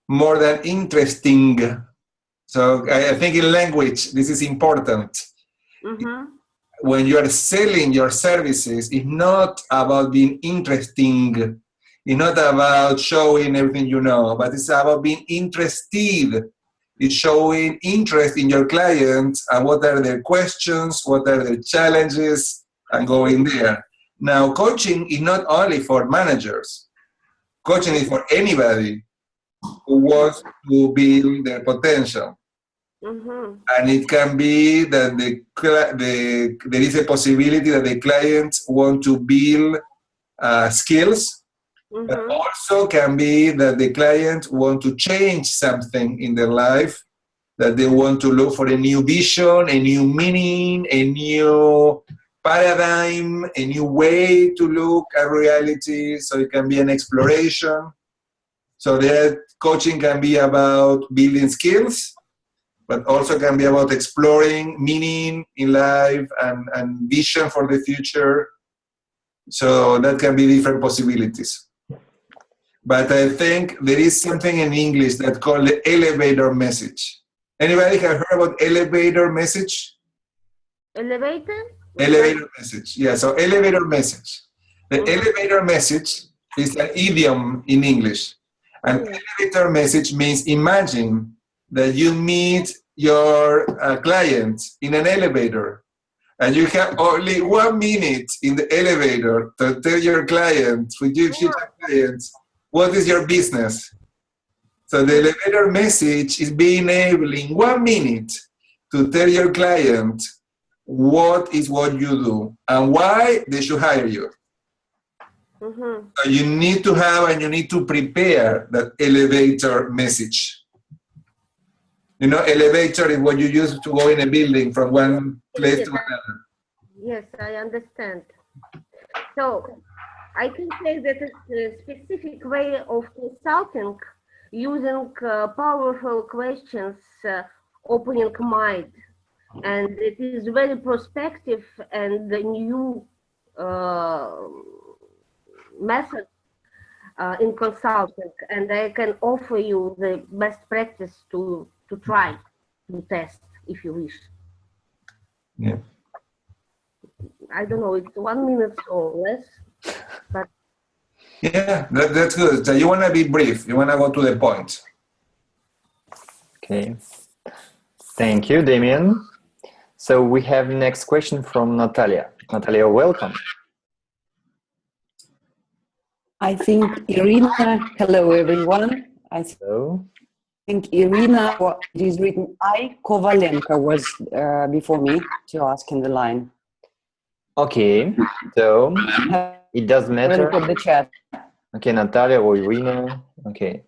more than interesting. So I think in language, this is important. When you are selling your services, it's not about being interesting. It's not about showing everything you know, but it's about being interested. It's showing interest in your clients and what are their questions, what are their challenges, and going there. Now, coaching is not only for managers. Coaching is for anybody who wants to build their potential. And it can be that there is a possibility that the clients want to build skills, but also can be that the clients want to change something in their life, that they want to look for a new vision, a new meaning, a new paradigm, a new way to look at reality. So it can be an exploration. So that coaching can be about building skills, but also can be about exploring meaning in life and vision for the future. So that can be different possibilities. But I think there is something in English that's called the elevator message. Anybody have heard about elevator message? Elevator? Elevator message. Yeah, so elevator message. The elevator message is an idiom in English. An elevator message means imagine that you meet your client in an elevator and you have only 1 minute in the elevator to tell your client, future clients, what is your business. So the elevator message is being able in 1 minute to tell your client what is what you do and why they should hire you. So you need to have and you need to prepare that elevator message. You know, elevator is what you use to go in a building from one place to another. Yes, I understand. So I can say that it's a specific way of consulting using powerful questions, opening mind. And it is very prospective and the new method in consulting, and I can offer you the best practice to try, to test, if you wish. Yeah. I don't know, it's 1 minute or less, but... Yeah, that's good. So you want to be brief, you want to go to the point. Okay. Thank you, Damian. So we have next question from Natalia. Natalia, welcome. I think Irina, hello everyone. I think Irina, it is written I, Kovalenko was before me to ask in the line. Okay, so it doesn't matter. From the chat. Okay, Natalia or Irina, okay.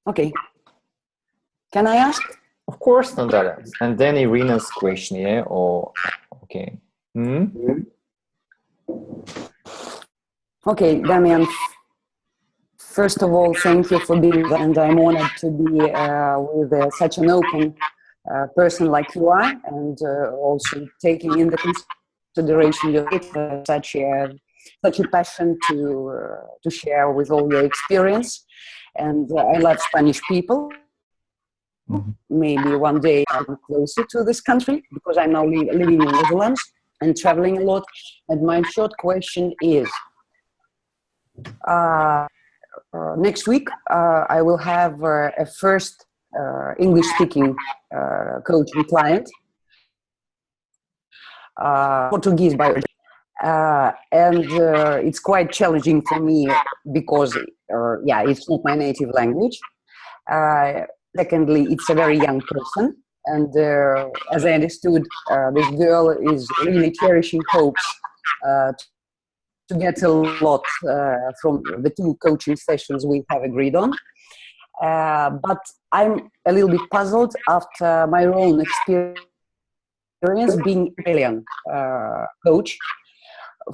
Okay. Can I ask? Of course, Natalia. And then Irina's question, yeah? Or, okay. Okay, Damian, first of all, thank you for being there, and I'm honored to be with such an open person like you are, and also taking in the consideration your such a passion to share with all your experience. And I love Spanish people. Maybe one day I'm closer to this country because I'm now living in the Netherlands and traveling a lot. And my short question is, next week I will have a first English-speaking coaching client, Portuguese by and it's quite challenging for me because it's not my native language. Secondly, it's a very young person, and as I understood, this girl is really cherishing hopes to get a lot from the 2 coaching sessions we have agreed on. But I'm a little bit puzzled after my own experience being an Italian coach,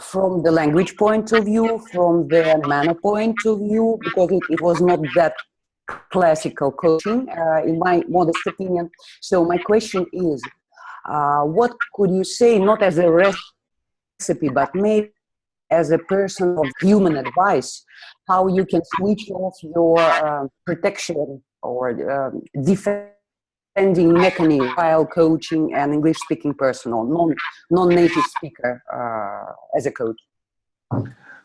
from the language point of view, from the manner point of view, because it was not that classical coaching, in my modest opinion. So my question is, what could you say, not as a recipe, but maybe as a person of human advice, how you can switch off your protection or defending mechanism while coaching an English-speaking person or non-native speaker as a coach?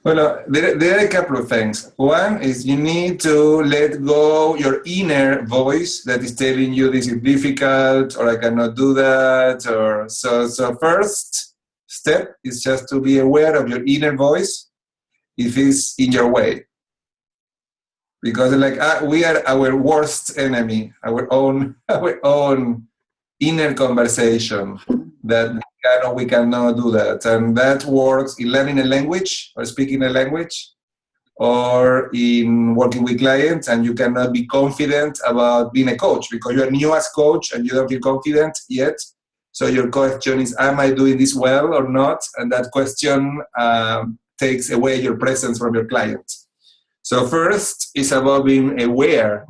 Well, there are a couple of things. One is you need to let go your inner voice that is telling you this is difficult or I cannot do that. Or so first step is just to be aware of your inner voice if it's in your way. Because we are our worst enemy, our own inner conversation that we cannot do that. And that works in learning a language or speaking a language or in working with clients, and you cannot be confident about being a coach because you're new as coach and you don't feel confident yet. So your question is, am I doing this well or not? And that question takes away your presence from your client. So first is about being aware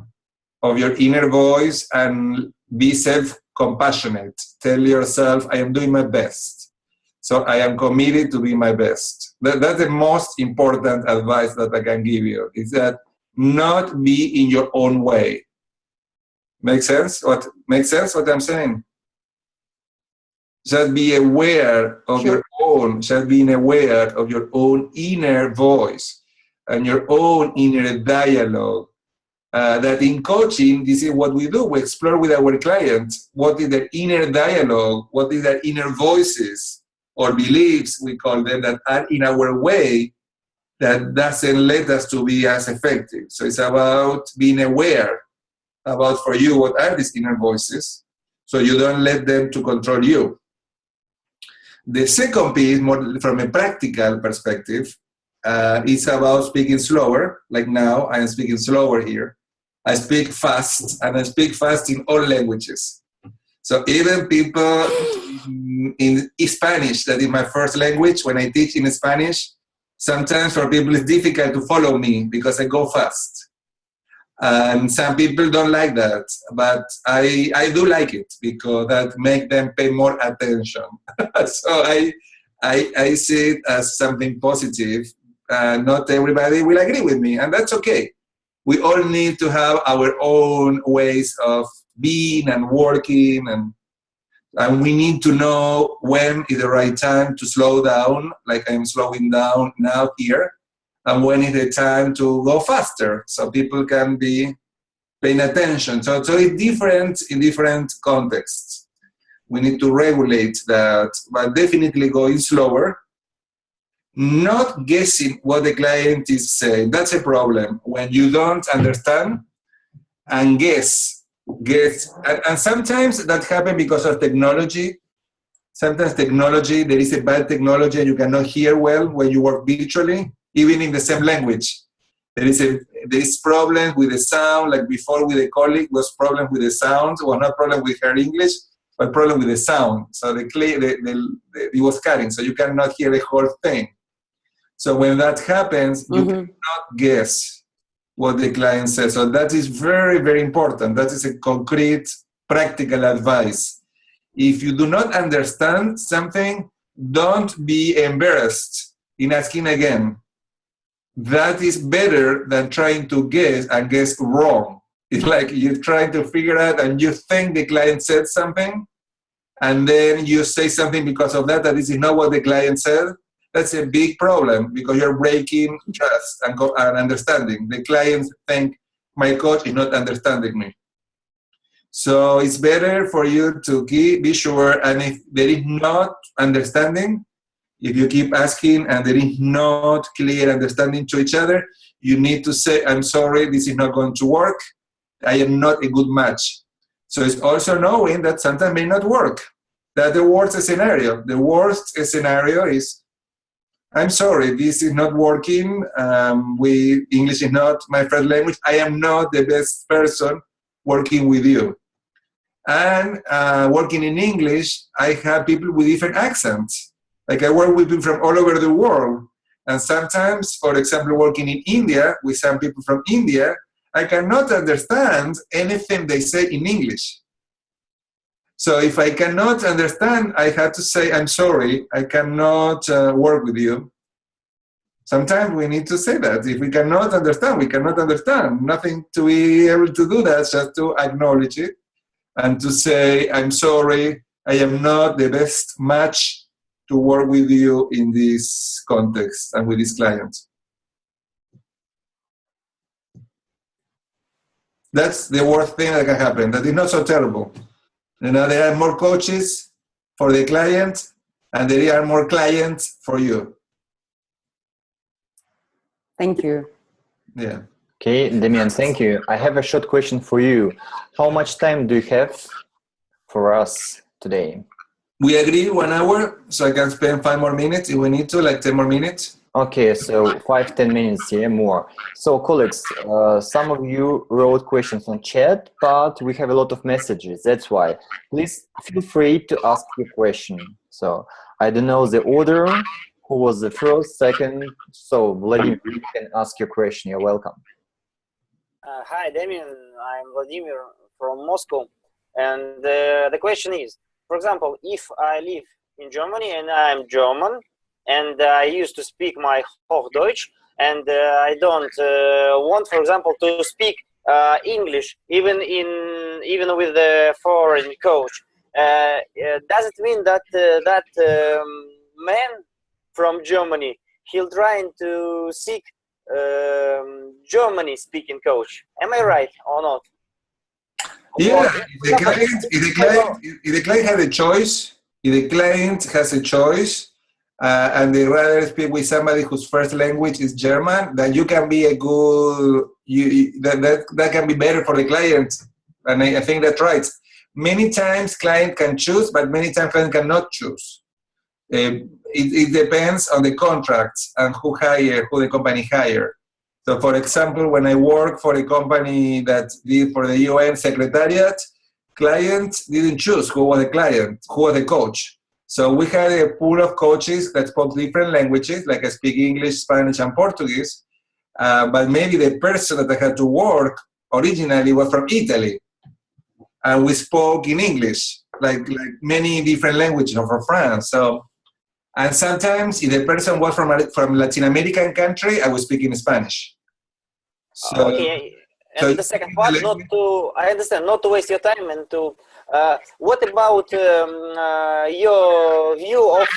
of your inner voice and be self-compassionate. Tell yourself, I am doing my best. So I am committed to be my best. That's the most important advice that I can give you, is that not be in your own way. Make sense? What I'm saying? Just be aware of your own, just being aware of your own inner voice and your own inner dialogue. That in coaching, this is what we do. We explore with our clients what is their inner dialogue, what is their inner voices or beliefs, we call them, that are in our way that doesn't let us to be as effective. So it's about being aware about, for you, what are these inner voices, so you don't let them to control you. The second piece, more from a practical perspective, is about speaking slower. Like now, I am speaking slower here. I speak fast, and I speak fast in all languages. So even people in Spanish, that is my first language, when I teach in Spanish, sometimes for people it's difficult to follow me because I go fast. And some people don't like that, but I do like it because that makes them pay more attention. So I see it as something positive. Not everybody will agree with me, and that's okay. We all need to have our own ways of being and working, and we need to know when is the right time to slow down, like I'm slowing down now here, and when is the time to go faster, so people can be paying attention. So it's different in different contexts. We need to regulate that, but definitely going slower. Not guessing what the client is saying. That's a problem. When you don't understand and guess. And sometimes that happens because of technology. Sometimes technology, there is a bad technology and you cannot hear well when you work virtually, even in the same language. There is problems with the sound, like before with a colleague was problem with the sound, was not problem with her English, but problem with the sound. So it was cutting, so you cannot hear the whole thing. So when that happens, you cannot guess what the client says. So that is very, very important. That is a concrete, practical advice. If you do not understand something, don't be embarrassed in asking again. That is better than trying to guess and guess wrong. It's like you're trying to figure out and you think the client said something, and then you say something because of that this is not what the client said. That's a big problem because you're breaking trust and understanding. The clients think my coach is not understanding me. So it's better for you to be sure, and if there is not understanding, if you keep asking and there is not clear understanding to each other, you need to say, I'm sorry, this is not going to work. I am not a good match. So it's also knowing that sometimes may not work. That's the worst scenario. The worst scenario is, I'm sorry, this is not working. English is not my first language. I am not the best person working with you. And working in English, I have people with different accents. Like I work with people from all over the world. And sometimes, for example, working in India with some people from India, I cannot understand anything they say in English. So if I cannot understand, I have to say, I'm sorry, I cannot work with you. Sometimes we need to say that. If we cannot understand, we cannot understand. Nothing to be able to do that, just to acknowledge it and to say, I'm sorry, I am not the best match to work with you in this context and with this client. That's the worst thing that can happen. That is not so terrible. There are more coaches for the client, and there are more clients for you. Thank you. Yeah. Okay, Damian, thank you. I have a short question for you. How much time do you have for us today? We agree 1 hour, so I can spend 5 more minutes if we need to, like 10 more minutes. Okay, so 5-10 minutes, yeah, more. So colleagues, some of you wrote questions on chat, but we have a lot of messages. That's why. Please feel free to ask your question. So I don't know the order, who was the first, second. So Vladimir, you can ask your question. You're welcome. Hi, Damian. I'm Vladimir from Moscow. And the question is, for example, if I live in Germany and I'm German, and I used to speak my Hochdeutsch, and I don't want, for example, to speak English, even with a foreign coach. Does it mean that that man from Germany, he'll trying to seek Germany-speaking coach? Am I right or not? Yeah, if the client has a choice, and they rather speak with somebody whose first language is German, then you can be a good, that can be better for the client. And I think that's right. Many times client can choose, but many times client cannot choose. It depends on the contracts and who the company hire. So for example, when I work for a company that did for the UN Secretariat, client didn't choose who was the client, who was the coach. So we had a pool of coaches that spoke different languages, like I speak English, Spanish, and Portuguese. But maybe the person that I had to work originally was from Italy. And we spoke in English, like many different languages, or from France. So, and sometimes if the person was from Latin American country, I was speaking Spanish. So, okay. And the second part, I understand, not to waste your time, and to, what about your view of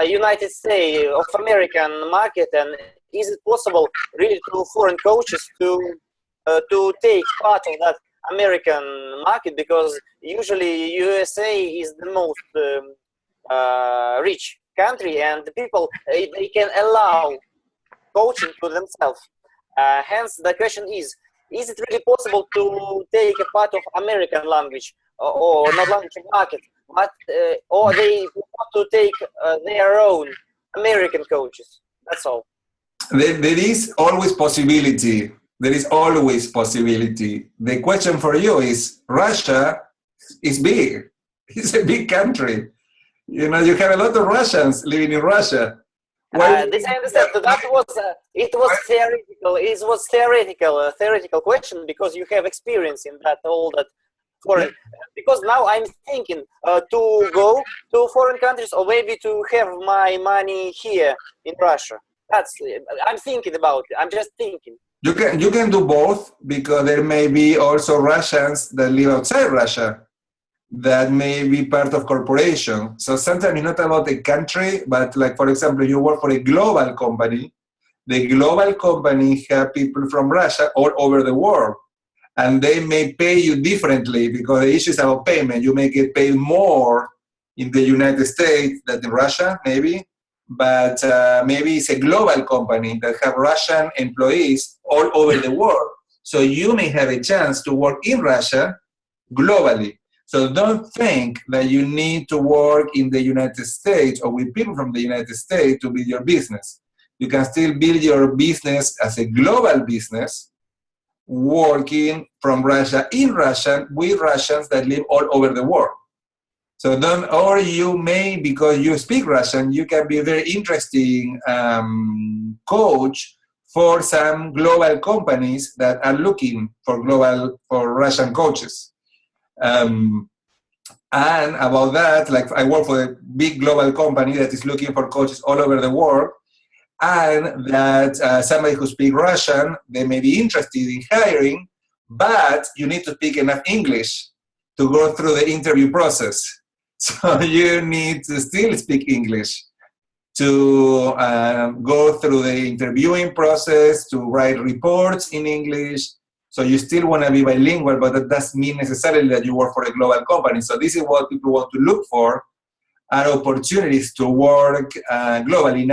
United States, of American market, and is it possible really to foreign coaches to take part of that American market, because usually USA is the most rich country, and the people, they can allow coaching to themselves. Hence, the question is it really possible to take a part of American language, or not language market, but or they want to take their own American coaches? That's all. There is always possibility. There is always possibility. The question for you is, Russia is big. It's a big country. You know, you have a lot of Russians living in Russia. This I understand. That was it was theoretical. It was theoretical question, because you have experience in that all that foreign. Because now I'm thinking to go to foreign countries, or maybe to have my money here in Russia. I'm thinking about it. I'm just thinking. You can do both, because there may be also Russians that live outside Russia that may be part of corporation. So sometimes it's not about a country, but like, for example, you work for a global company. The global company have people from Russia all over the world, and they may pay you differently, because the issue is about payment. You may get paid more in the United States than in Russia, maybe, but maybe it's a global company that have Russian employees all over the world. So you may have a chance to work in Russia globally. So don't think that you need to work in the United States or with people from the United States to build your business. You can still build your business as a global business, working from Russia in Russian with Russians that live all over the world. So or you may, because you speak Russian, you can be a very interesting coach for some global companies that are looking for Russian coaches. And about that, like I work for a big global company that is looking for coaches all over the world. and that somebody who speaks Russian, they may be interested in hiring, but you need to speak enough English to go through the interview process. So you need to still speak English to go through the interviewing process, to write reports in English. So you still want to be bilingual, but that doesn't mean necessarily that you work for a global company. So this is what people want to look for, are opportunities to work globally.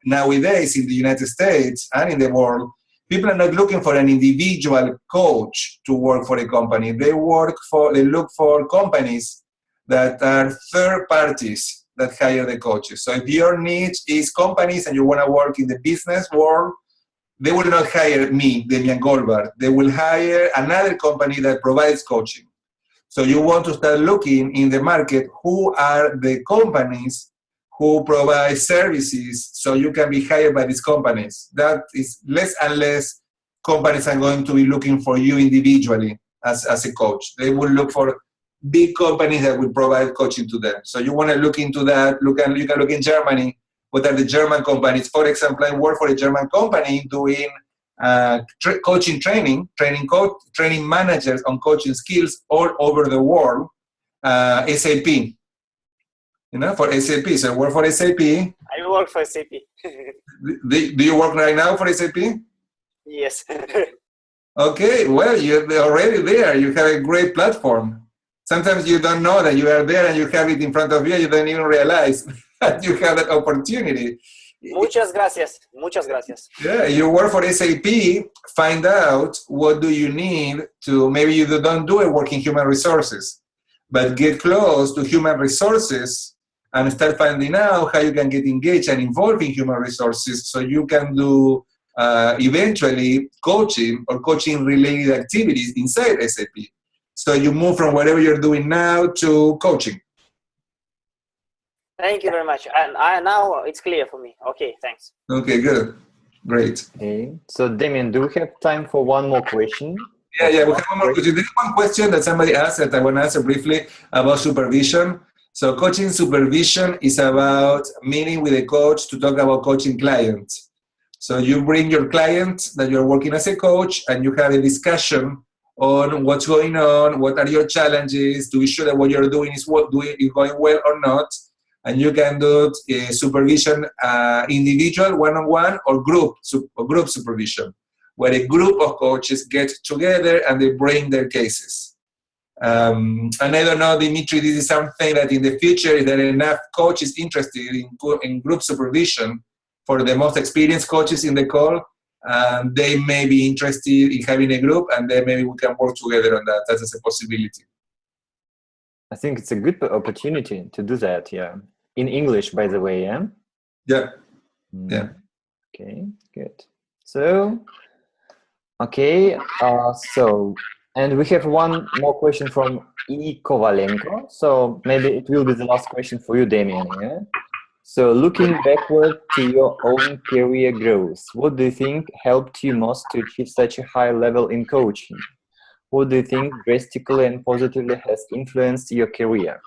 Nowadays in the United States and in the world, people are not looking for an individual coach to work for a company. They look for companies that are third parties that hire the coaches. So if your niche is companies and you want to work in the business world, they will not hire me, Damian Goldvarg. They will hire another company that provides coaching. So you want to start looking in the market who are the companies who provide services so you can be hired by these companies. That is less and less companies are going to be looking for you individually as a coach. They will look for big companies that will provide coaching to them. So you want to look into that. You can look in Germany. What are the German companies? For example, I work for a German company doing coaching training managers on coaching skills all over the world. SAP, for SAP. So I work for SAP. I work for SAP. Do you work right now for SAP? Yes. Okay, well, you're already there. You have a great platform. Sometimes you don't know that you are there and you have it in front of you. You don't even realize that you have that opportunity. Muchas gracias. Muchas gracias. Yeah, you work for SAP, find out what do you need to, maybe you don't do a work in human resources, but get close to human resources and start finding out how you can get engaged and involved in human resources so you can do eventually coaching or coaching related activities inside SAP. So you move from whatever you're doing now to coaching. Thank you very much. And now it's clear for me. Okay, thanks. Okay, good. Great. Okay. So Damian, do we have time for one more question? Yeah, we have one more question. There's one question that somebody asked that I want to answer briefly about supervision. So coaching supervision is about meeting with a coach to talk about coaching clients. So you bring your client that you're working as a coach and you have a discussion on what's going on, what are your challenges, to be sure that what you're doing is going well or not. And you can do supervision, individual, one-on-one, or group supervision, where a group of coaches get together and they bring their cases. And I don't know, Dimitri, this is something that in the future, if there are enough coaches interested in group supervision for the most experienced coaches in the call, they may be interested in having a group, and then maybe we can work together on that. That is a possibility. I think it's a good opportunity to do that, yeah. In English, by the way, yeah? Yeah. Yeah. Okay, good. So, okay, and we have one more question from E. Kovalenko. So maybe it will be the last question for you, Damian, yeah? So looking backward to your own career growth, what do you think helped you most to achieve such a high level in coaching? What do you think drastically and positively has influenced your career?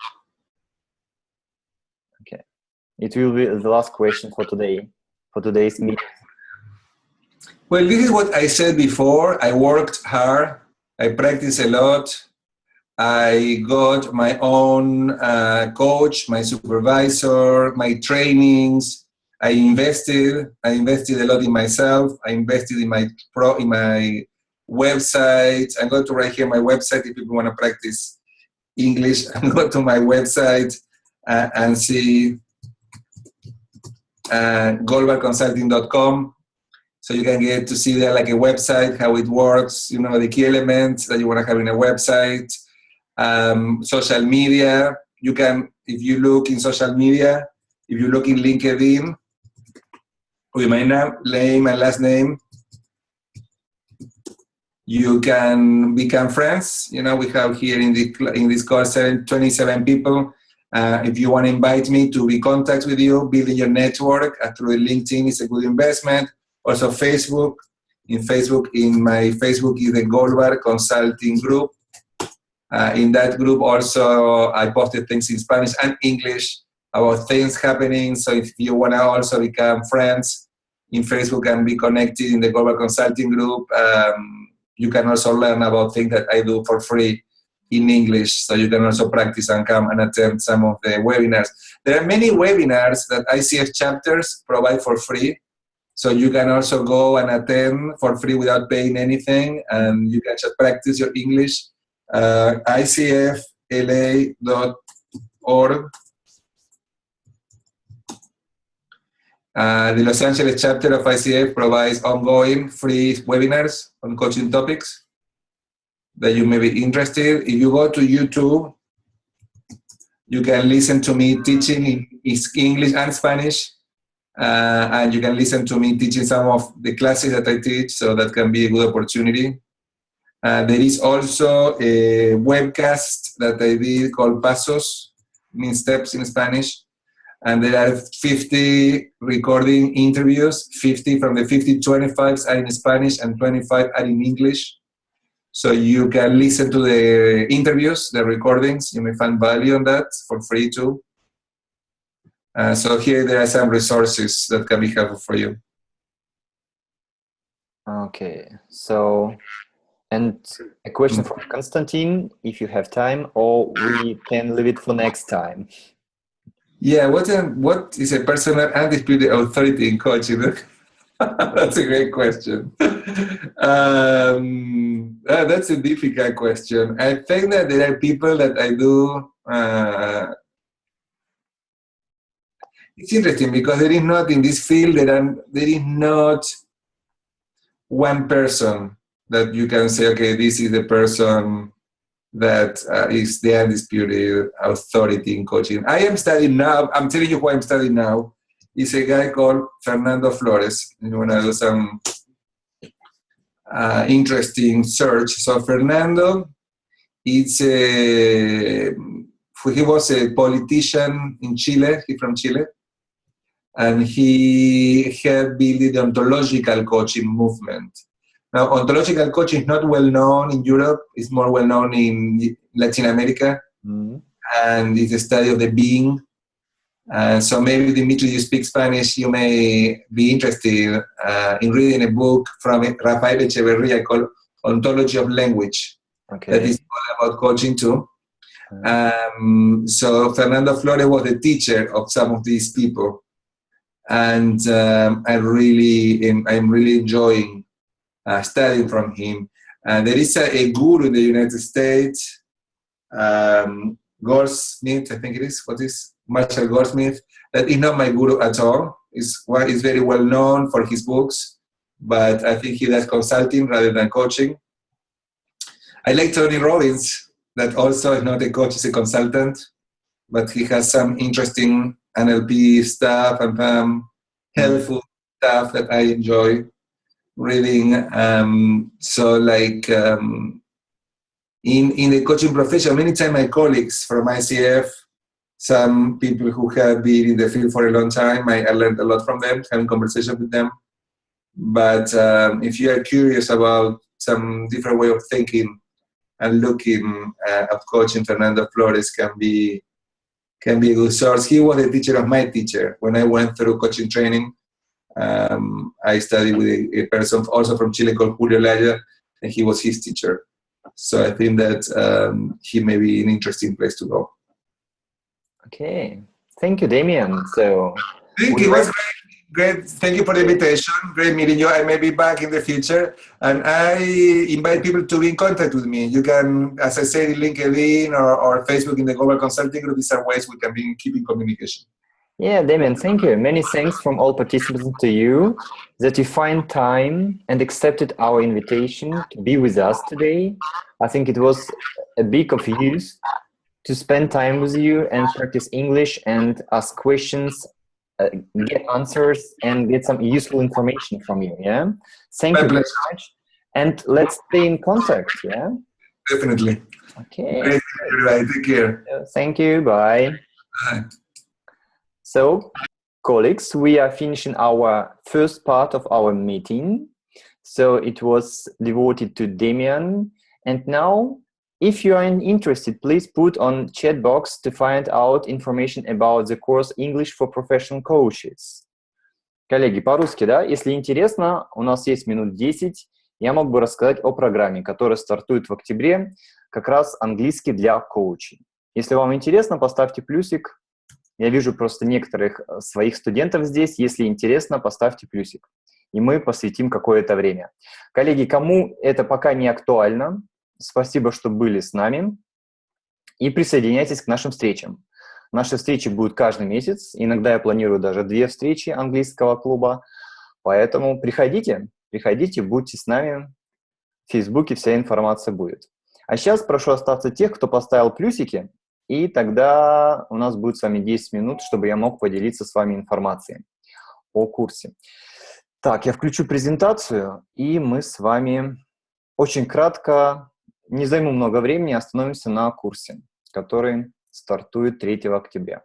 Okay, it will be the last question for today, for today's meeting. Well, this is what I said before. I worked hard. I practiced a lot. I got my own coach, my supervisor, my trainings. I invested a lot in myself. I invested in my website. I'm going to write here my website if people want to practice English. And go to my website and see goldvargconsulting.com. So you can get to see there like a website, how it works, the key elements that you want to have in a website. Social media, you can, if you look in social media, if you look in LinkedIn, with my name and last name, you can become friends. We have here in this course 27 people. If you want to invite me to be in contact with you, building your network through LinkedIn is a good investment. Also Facebook. In my Facebook is the Goldvarg Consulting Group. In that group also I posted things in Spanish and English about things happening. So if you want to also become friends, in Facebook and be connected in the Global Consulting Group. You can also learn about things that I do for free in English, so you can also practice and come and attend some of the webinars. There are many webinars that ICF chapters provide for free, so you can also go and attend for free without paying anything, and you can just practice your English. ICFLA.org. The Los Angeles chapter of ICF provides ongoing free webinars on coaching topics that you may be interested. If you go to YouTube, you can listen to me teaching in English and Spanish, and you can listen to me teaching some of the classes that I teach, so that can be a good opportunity. There is also a webcast that I did called Pasos, means steps in Spanish. And there are 50 recording interviews. 50 from the 25 are in Spanish and 25 are in English. So you can listen to the interviews, the recordings. You may find value on that for free too. So here there are some resources that can be helpful for you. Okay, so, and a question from Konstantin, if you have time, or we can leave it for next time. Yeah, what is a personal undisputed authority in coaching? That's a great question. That's a difficult question. I think that there are people that I do. It's interesting because there is not in this field, there is not one person that you can say, okay, this is the person that is the undisputed authority in coaching. I am studying now, I'm telling you who I'm studying now, is a guy called Fernando Flores. You want to do some interesting search. So Fernando, he was a politician in Chile, he's from Chile, and he helped build the ontological coaching movement. Now, ontological coaching is not well known in Europe. It's more well known in Latin America. And it's a study of the being. So maybe, Dimitri, you speak Spanish, you may be interested in reading a book from Rafael Echeverría called Ontology of Language. Okay. That is all about coaching too. So Fernando Flores was the teacher of some of these people. And I'm really enjoying studying from him. There is a guru in the United States, Goldsmith, I think it is. What is Marshall Goldsmith? That is not my guru at all. He's very well known for his books, but I think he does consulting rather than coaching. I like Tony Robbins, that also is not a coach, he's a consultant, but he has some interesting NLP stuff and helpful stuff that I enjoy reading. So like in the coaching profession, many times my colleagues from ICF, some people who have been in the field for a long time, I learned a lot from them, having conversation with them. But if you are curious about some different way of thinking and looking at coaching, Fernando Flores can be a good source. He was the teacher of my teacher. When I went through coaching training, I studied with a person also from Chile called Julio Laya, and he was his teacher. So I think that he may be an interesting place to go. Okay, thank you, Damian. So thank you. It was great. Thank you for the invitation. Great meeting you. I may be back in the future, and I invite people to be in contact with me. You can, as I said, in LinkedIn or Facebook in the Global Consulting Group. These are ways we can be keeping communication. Yeah, Damian, thank you. Many thanks from all participants to you that you find time and accepted our invitation to be with us today. I think it was a big of use to spend time with you and practice English and ask questions, get answers, and get some useful information from you. Yeah, thank you very much. And let's stay in contact. Yeah, definitely. Okay. Great. Take care. Thank you. Bye. Bye. So, colleagues, we are finishing our first part of our meeting. So it was devoted to Damian. And now, if you are interested, please put on chat box to find out information about the course English for Professional Coaches. Коллеги, по-русски, да? Если интересно, у нас есть минут 10. Я мог бы рассказать о программе, которая стартует в октябре, как раз английский для коучей. Если вам интересно, поставьте плюсик. Я вижу просто некоторых своих студентов здесь. Если интересно, поставьте плюсик. И мы посвятим какое-то время. Коллеги, кому это пока не актуально, спасибо, что были с нами. И присоединяйтесь к нашим встречам. Наши встречи будут каждый месяц. Иногда я планирую даже 2 встречи английского клуба. Поэтому приходите, будьте с нами. В Фейсбуке вся информация будет. А сейчас прошу остаться тех, кто поставил плюсики, и тогда у нас будет с вами 10 минут, чтобы я мог поделиться с вами информацией о курсе. Так, я включу презентацию, и мы с вами очень кратко, не займу много времени, остановимся на курсе, который стартует 3 октября.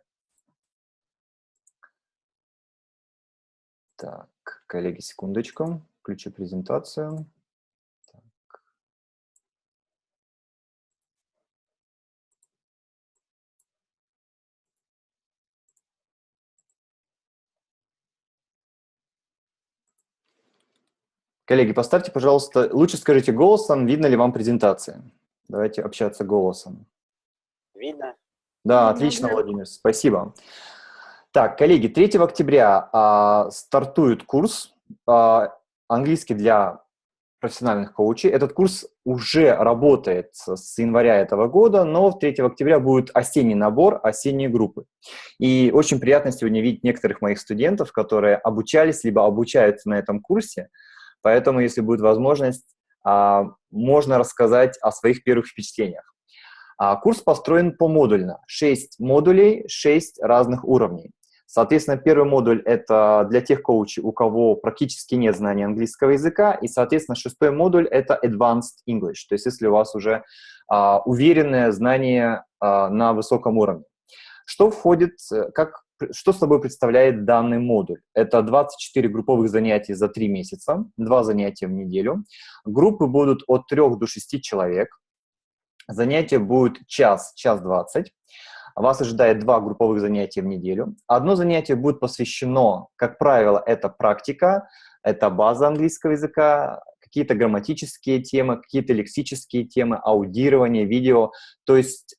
Так, коллеги, секундочку, включу презентацию. Коллеги, поставьте, пожалуйста, лучше скажите голосом, видно ли вам презентация. Давайте общаться голосом. Видно. Да, отлично, Владимир, спасибо. Так, коллеги, 3 октября стартует курс английский для профессиональных коучей. Этот курс уже работает с января этого года, но 3 октября будет осенний набор, осенние группы. И очень приятно сегодня видеть некоторых моих студентов, которые обучались, либо обучаются на этом курсе. Поэтому, если будет возможность, можно рассказать о своих первых впечатлениях. Курс построен помодульно. 6 модулей, 6 разных уровней. Соответственно, первый модуль – это для тех коучей, у кого практически нет знания английского языка. И, соответственно, 6-й модуль – это Advanced English. То есть, если у вас уже уверенное знание на высоком уровне. Что входит, что собой представляет данный модуль? Это 24 групповых занятия за 3 месяца, 2 занятия в неделю. Группы будут от 3 до 6 человек. Занятия будут час 20. Вас ожидает 2 групповых занятия в неделю. Одно занятие будет посвящено, как правило, это практика, это база английского языка, какие-то грамматические темы, какие-то лексические темы, аудирование, видео, то есть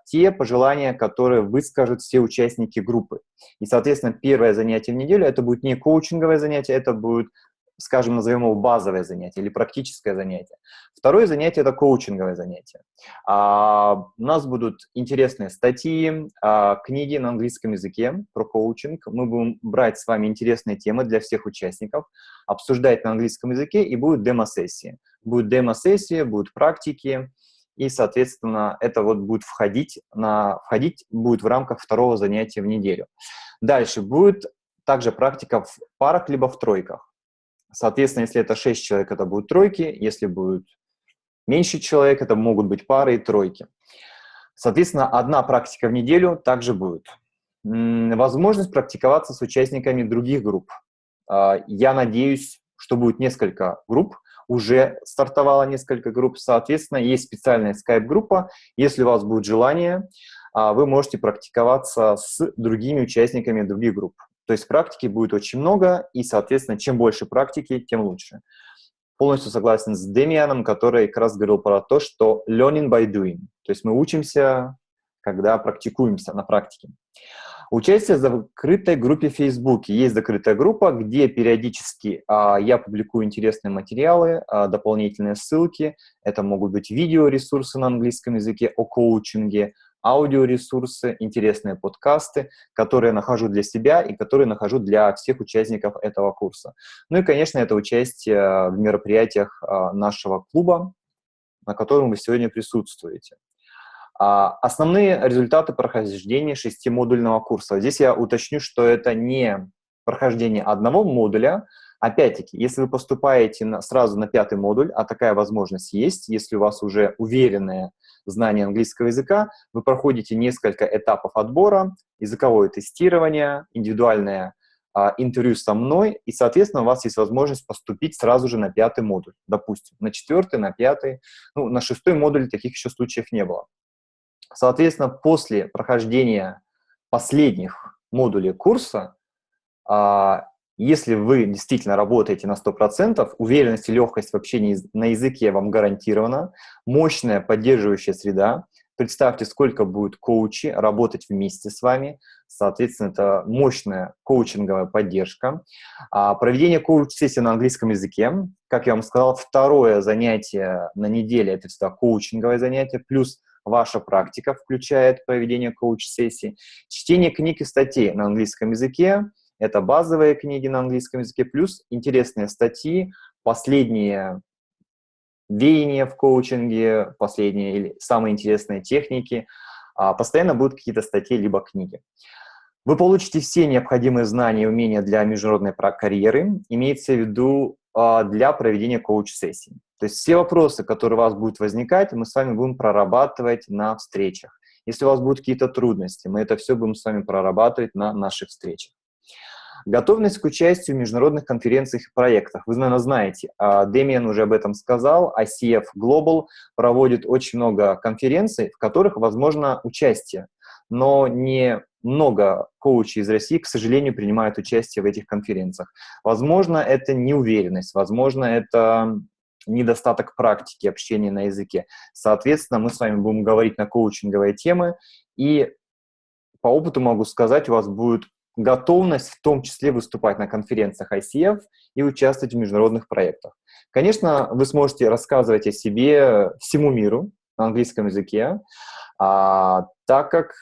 те пожелания, которые выскажут все участники группы. И, соответственно, первое занятие в неделю это будет не коучинговое занятие, это будет, скажем, назовем его базовое занятие или практическое занятие. Второе занятие – это коучинговое занятие. У нас будут интересные статьи, книги на английском языке про коучинг. Мы будем брать с вами интересные темы для всех участников, обсуждать на английском языке, и будут демо-сессии. Будут демо-сессии, будут практики, и, соответственно, это вот будет входить будет в рамках 2-го занятия в неделю. Дальше будет также практика в парах либо в тройках. Соответственно, если это 6 человек, это будут тройки, если будет меньше человек, это могут быть пары и тройки. Соответственно, 1 практика в неделю также будет. Возможность практиковаться с участниками других групп. Я надеюсь, что будет несколько групп, уже стартовало несколько групп, соответственно, есть специальная скайп-группа. Если у вас будет желание, вы можете практиковаться с другими участниками других групп. То есть практики будет очень много, и, соответственно, чем больше практики, тем лучше. Полностью согласен с Дамианом, который как раз говорил про то, что learning by doing. То есть мы учимся, когда практикуемся на практике. Участие в закрытой группе в Фейсбуке. Есть закрытая группа, где периодически я публикую интересные материалы, дополнительные ссылки. Это могут быть видеоресурсы на английском языке о коучинге, аудиоресурсы, интересные подкасты, которые я нахожу для себя и которые нахожу для всех участников этого курса. Ну и, конечно, это участие в мероприятиях нашего клуба, на котором вы сегодня присутствуете. Основные результаты прохождения 6-модульного курса. Здесь я уточню, что это не прохождение одного модуля. Опять-таки, если вы поступаете сразу на 5-й модуль, а такая возможность есть, если у вас уже уверенное знание английского языка, вы проходите несколько этапов отбора, языковое тестирование, индивидуальное интервью со мной, и, соответственно, у вас есть возможность поступить сразу же на 5-й модуль. Допустим, на 4-й, на 5-й, ну, на 6-й модуль таких еще случаев не было. Соответственно, после прохождения последних модулей курса я Если вы действительно работаете на 100%, уверенность и легкость в общении на языке вам гарантирована, мощная поддерживающая среда. Представьте, сколько будет коучи работать вместе с вами. Соответственно, это мощная коучинговая поддержка. Проведение коуч-сессии на английском языке. Как я вам сказал, второе занятие на неделе – это всегда коучинговое занятие, плюс ваша практика включает проведение коуч-сессий. Чтение книг и статей на английском языке – это базовые книги на английском языке, плюс интересные статьи, последние веяния в коучинге, последние или самые интересные техники. Постоянно будут какие-то статьи либо книги. Вы получите все необходимые знания и умения для международной карьеры, имеется в виду для проведения коуч-сессий. То есть все вопросы, которые у вас будут возникать, мы с вами будем прорабатывать на встречах. Если у вас будут какие-то трудности, мы это все будем с вами прорабатывать на наших встречах. Готовность к участию в международных конференциях и проектах. Вы, наверное, знаете, Damian уже об этом сказал, ICF Global проводит очень много конференций, в которых возможно участие, но не много коучей из России, к сожалению, принимают участие в этих конференциях. Возможно, это неуверенность, возможно, это недостаток практики общения на языке. Соответственно, мы с вами будем говорить на коучинговые темы, и по опыту могу сказать, у вас будет готовность в том числе выступать на конференциях ICF и участвовать в международных проектах. Конечно, вы сможете рассказывать о себе всему миру на английском языке, так как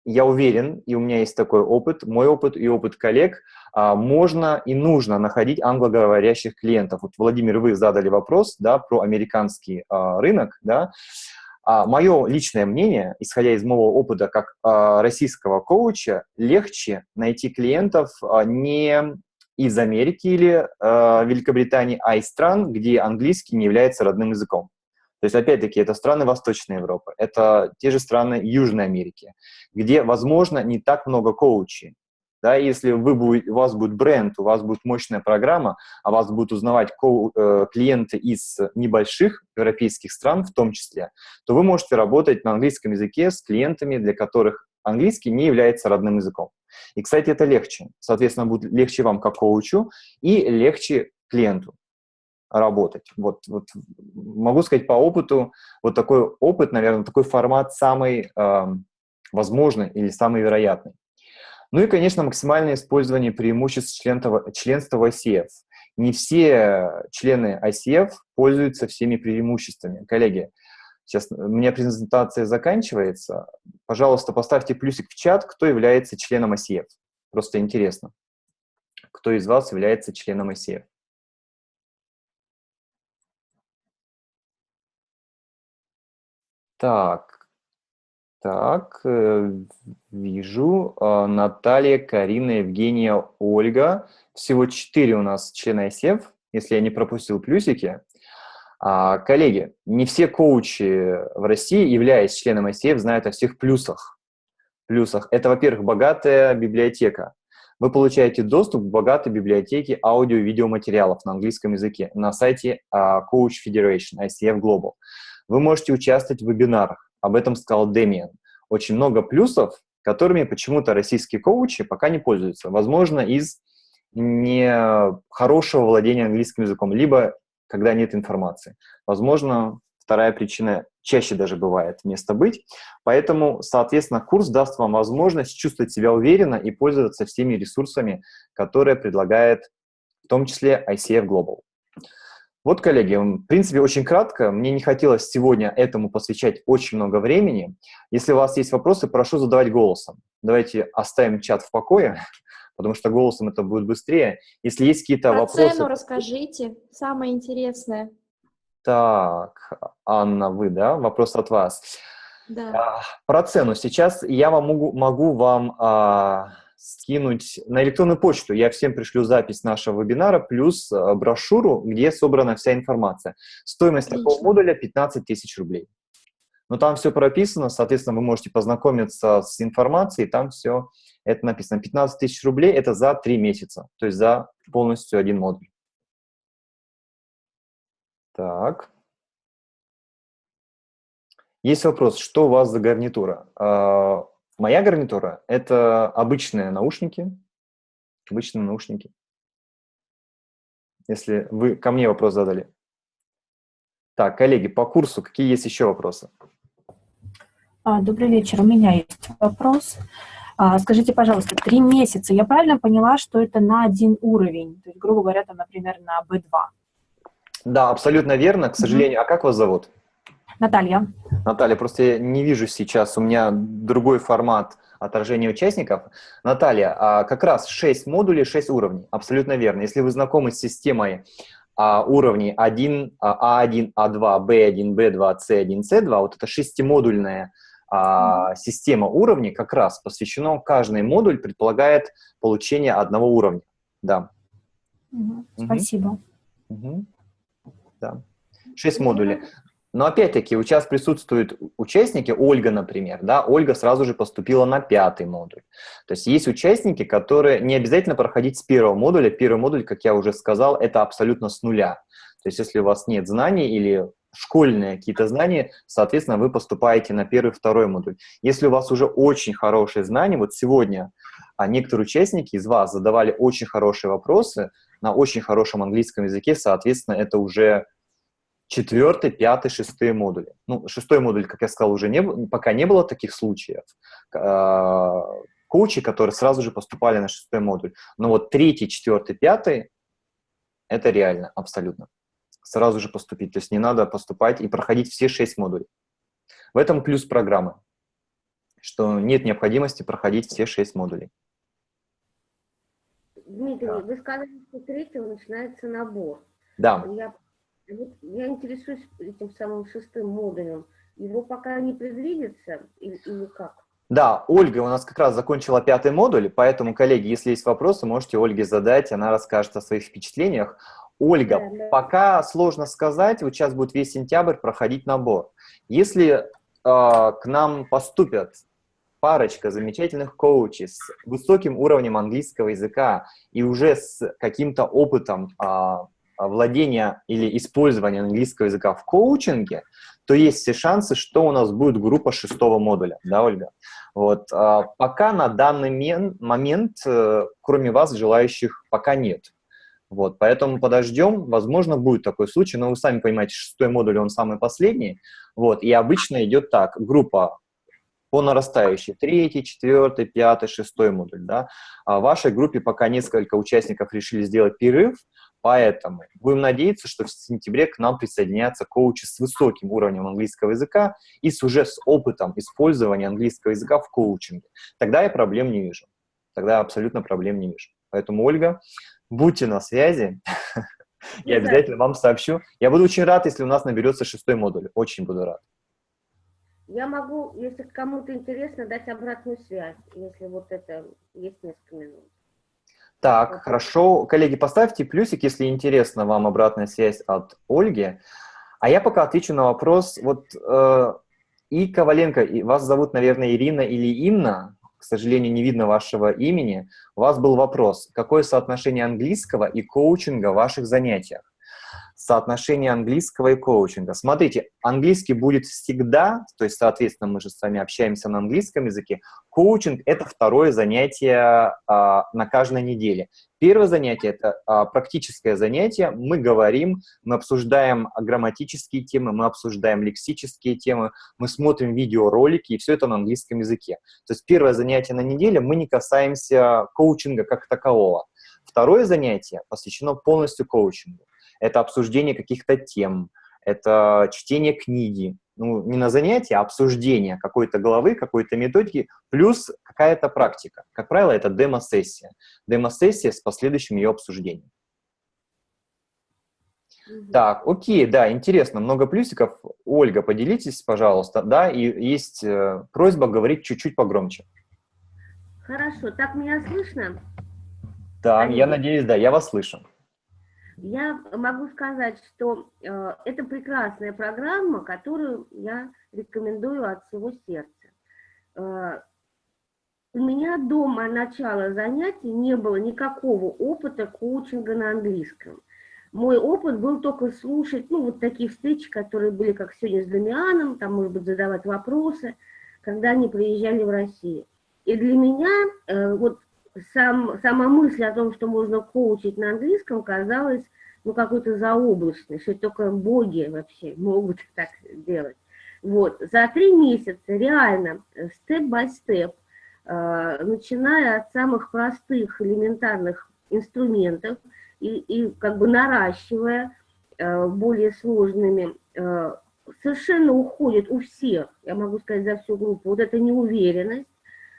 я уверен, и у меня есть такой опыт, мой опыт и опыт коллег, можно и нужно находить англоговорящих клиентов. Вот, Владимир, вы задали вопрос, да, про американский рынок, да. Мое личное мнение, исходя из моего опыта как российского коуча, легче найти клиентов не из Америки или Великобритании, а из стран, где английский не является родным языком. То есть, опять-таки, это страны Восточной Европы, это те же страны Южной Америки, где, возможно, не так много коучей. Да, если у вас будет бренд, у вас будет мощная программа, а вас будут узнавать клиенты из небольших европейских стран в том числе, то вы можете работать на английском языке с клиентами, для которых английский не является родным языком. И, кстати, это легче. Соответственно, будет легче вам как коучу и легче клиенту работать. Вот могу сказать по опыту, вот такой опыт, наверное, такой формат самый возможный или самый вероятный. Ну и, конечно, максимальное использование преимуществ членства в ICF. Не все члены ICF пользуются всеми преимуществами. Коллеги, сейчас у меня презентация заканчивается. Пожалуйста, поставьте плюсик в чат, кто является членом ICF. Просто интересно, кто из вас является членом ICF. Так, вижу. Наталья, Карина, Евгения, Ольга. Всего 4 у нас члена ICF, если я не пропустил плюсики. Коллеги, не все коучи в России, являясь членом ICF, знают о всех плюсах. Это, во-первых, богатая библиотека. Вы получаете доступ к богатой библиотеке аудио- и видеоматериалов на английском языке на сайте Coach Federation, ICF Global. Вы можете участвовать в вебинарах. Об этом сказал Damian. Очень много плюсов, которыми почему-то российские коучи пока не пользуются. Возможно, из нехорошего владения английским языком, либо когда нет информации. Возможно, вторая причина чаще даже бывает место быть. Поэтому, соответственно, курс даст вам возможность чувствовать себя уверенно и пользоваться всеми ресурсами, которые предлагает в том числе ICF Global. Вот, коллеги, в принципе, очень кратко. Мне не хотелось сегодня этому посвящать очень много времени. Если у вас есть вопросы, прошу задавать голосом. Давайте оставим чат в покое, потому что голосом это будет быстрее. Если есть какие-то вопросы... Про цену расскажите, самое интересное. Так, Анна, вы, да? Вопрос от вас. Да. Про цену. Сейчас я могу вам скинуть на электронную почту. Я всем пришлю запись нашего вебинара плюс брошюру, где собрана вся информация. Стоимость такого модуля 15 тысяч рублей. Но там все прописано, соответственно, вы можете познакомиться с информацией, там все это написано. 15 тысяч рублей – это за 3 месяца, то есть за полностью один модуль. Так. Есть вопрос, что у вас за гарнитура? Моя гарнитура – это обычные наушники. если вы ко мне вопрос задали. Так, коллеги, по курсу какие есть еще вопросы? Добрый вечер, у меня есть вопрос. Скажите, пожалуйста, 3 месяца, я правильно поняла, что это на один уровень? То есть, грубо говоря, там, например, на B2? Да, абсолютно верно, к сожалению. А как вас зовут? Наталья. Наталья, просто я не вижу сейчас, у меня другой формат отражения участников. Наталья, как раз 6 модулей, 6 уровней, абсолютно верно. Если вы знакомы с системой уровней 1, А1, А2, Б1, Б2, С1, С2, вот эта шестимодульная система уровней как раз посвящена, каждый модуль предполагает получение одного уровня. Да. Спасибо. Да. 6 модулей. Но опять-таки, сейчас присутствуют участники, Ольга, например, да, Ольга сразу же поступила на 5-й модуль. То есть есть участники, которые не обязательно проходить с 1-го модуля. 1-й модуль, как я уже сказал, это абсолютно с нуля. То есть если у вас нет знаний или школьные какие-то знания, соответственно, вы поступаете на 1-й, 2-й модуль. Если у вас уже очень хорошие знания, вот сегодня некоторые участники из вас задавали очень хорошие вопросы на очень хорошем английском языке, соответственно, это уже 4-й, 5-й, 6-й модули. Ну, 6-й модуль, как я сказал, уже пока не было таких случаев. Коучи, которые сразу же поступали на 6-й модуль. Но вот 3-й, 4-й, 5-й – это реально, абсолютно. Сразу же поступить. То есть не надо поступать и проходить все 6 модулей. В этом плюс программы, что нет необходимости проходить все 6 модулей. Дмитрий, вы сказали, что 3-го начинается набор. Да. Я интересуюсь этим самым 6-м модулем. Его пока не предвидится или как? Да, Ольга у нас как раз закончила 5-й модуль, поэтому, коллеги, если есть вопросы, можете Ольге задать, она расскажет о своих впечатлениях. Ольга, пока сложно сказать, вот сейчас будет весь сентябрь проходить набор. Если к нам поступят парочка замечательных коучей с высоким уровнем английского языка и уже с каким-то опытом владения или использования английского языка в коучинге, то есть все шансы, что у нас будет группа 6-го модуля, да, Ольга? Вот. Пока на данный момент, кроме вас, желающих пока нет. Вот. Поэтому подождем, возможно, будет такой случай, но вы сами понимаете, 6-й модуль, он самый последний. Вот. И обычно идет так, группа по нарастающей, 3-й, 4-й, 5-й, 6-й модуль. Да? А в вашей группе пока несколько участников решили сделать перерыв, поэтому будем надеяться, что в сентябре к нам присоединятся коучи с высоким уровнем английского языка и уже с опытом использования английского языка в коучинге. Тогда я проблем не вижу. Тогда абсолютно проблем не вижу. Поэтому, Ольга, будьте на связи. Я обязательно вам сообщу. Я буду очень рад, если у нас наберется 6-й модуль. Очень буду рад. Я могу, если кому-то интересно, дать обратную связь, если вот это есть несколько минут. Так, хорошо. Коллеги, поставьте плюсик, если интересна вам обратная связь от Ольги. А я пока отвечу на вопрос. Вот и Коваленко, вас зовут, наверное, Ирина или Инна. К сожалению, не видно вашего имени. У вас был вопрос, какое соотношение английского и коучинга в ваших занятиях? Соотношение английского и коучинга. Смотрите, английский будет всегда, то есть, соответственно, мы же с вами общаемся на английском языке. Коучинг – это 2-е занятие на каждой неделе. 1-е занятие – это практическое занятие. Мы говорим, мы обсуждаем грамматические темы, мы обсуждаем лексические темы, мы смотрим видеоролики, и все это на английском языке. То есть 1-е занятие на неделе мы не касаемся коучинга как такового. 2-е занятие посвящено полностью коучингу. Это обсуждение каких-то тем, это чтение книги. Ну, не на занятие, а обсуждение какой-то главы, какой-то методики, плюс какая-то практика. Как правило, это демо-сессия. Демо-сессия с последующим ее обсуждением. Так, окей, да, интересно, много плюсиков. Ольга, поделитесь, пожалуйста. Да, и есть просьба говорить чуть-чуть погромче. Хорошо, так меня слышно? Да, я надеюсь, да, я вас слышу. Я могу сказать, что это прекрасная программа, которую я рекомендую от всего сердца. У меня до начала занятий не было никакого опыта коучинга на английском. Мой опыт был только слушать, ну, вот такие встречи, которые были, как сегодня с Дамианом, там, может быть, задавать вопросы, когда они приезжали в Россию. И для меня вот сама мысль о том, что можно коучить на английском, казалась ну, какой-то заоблачный, что только боги вообще могут так делать. Вот, за 3 месяца реально, степ-бай-степ, начиная от самых простых, элементарных инструментов и как бы наращивая более сложными, совершенно уходит у всех, я могу сказать за всю группу, вот эта неуверенность,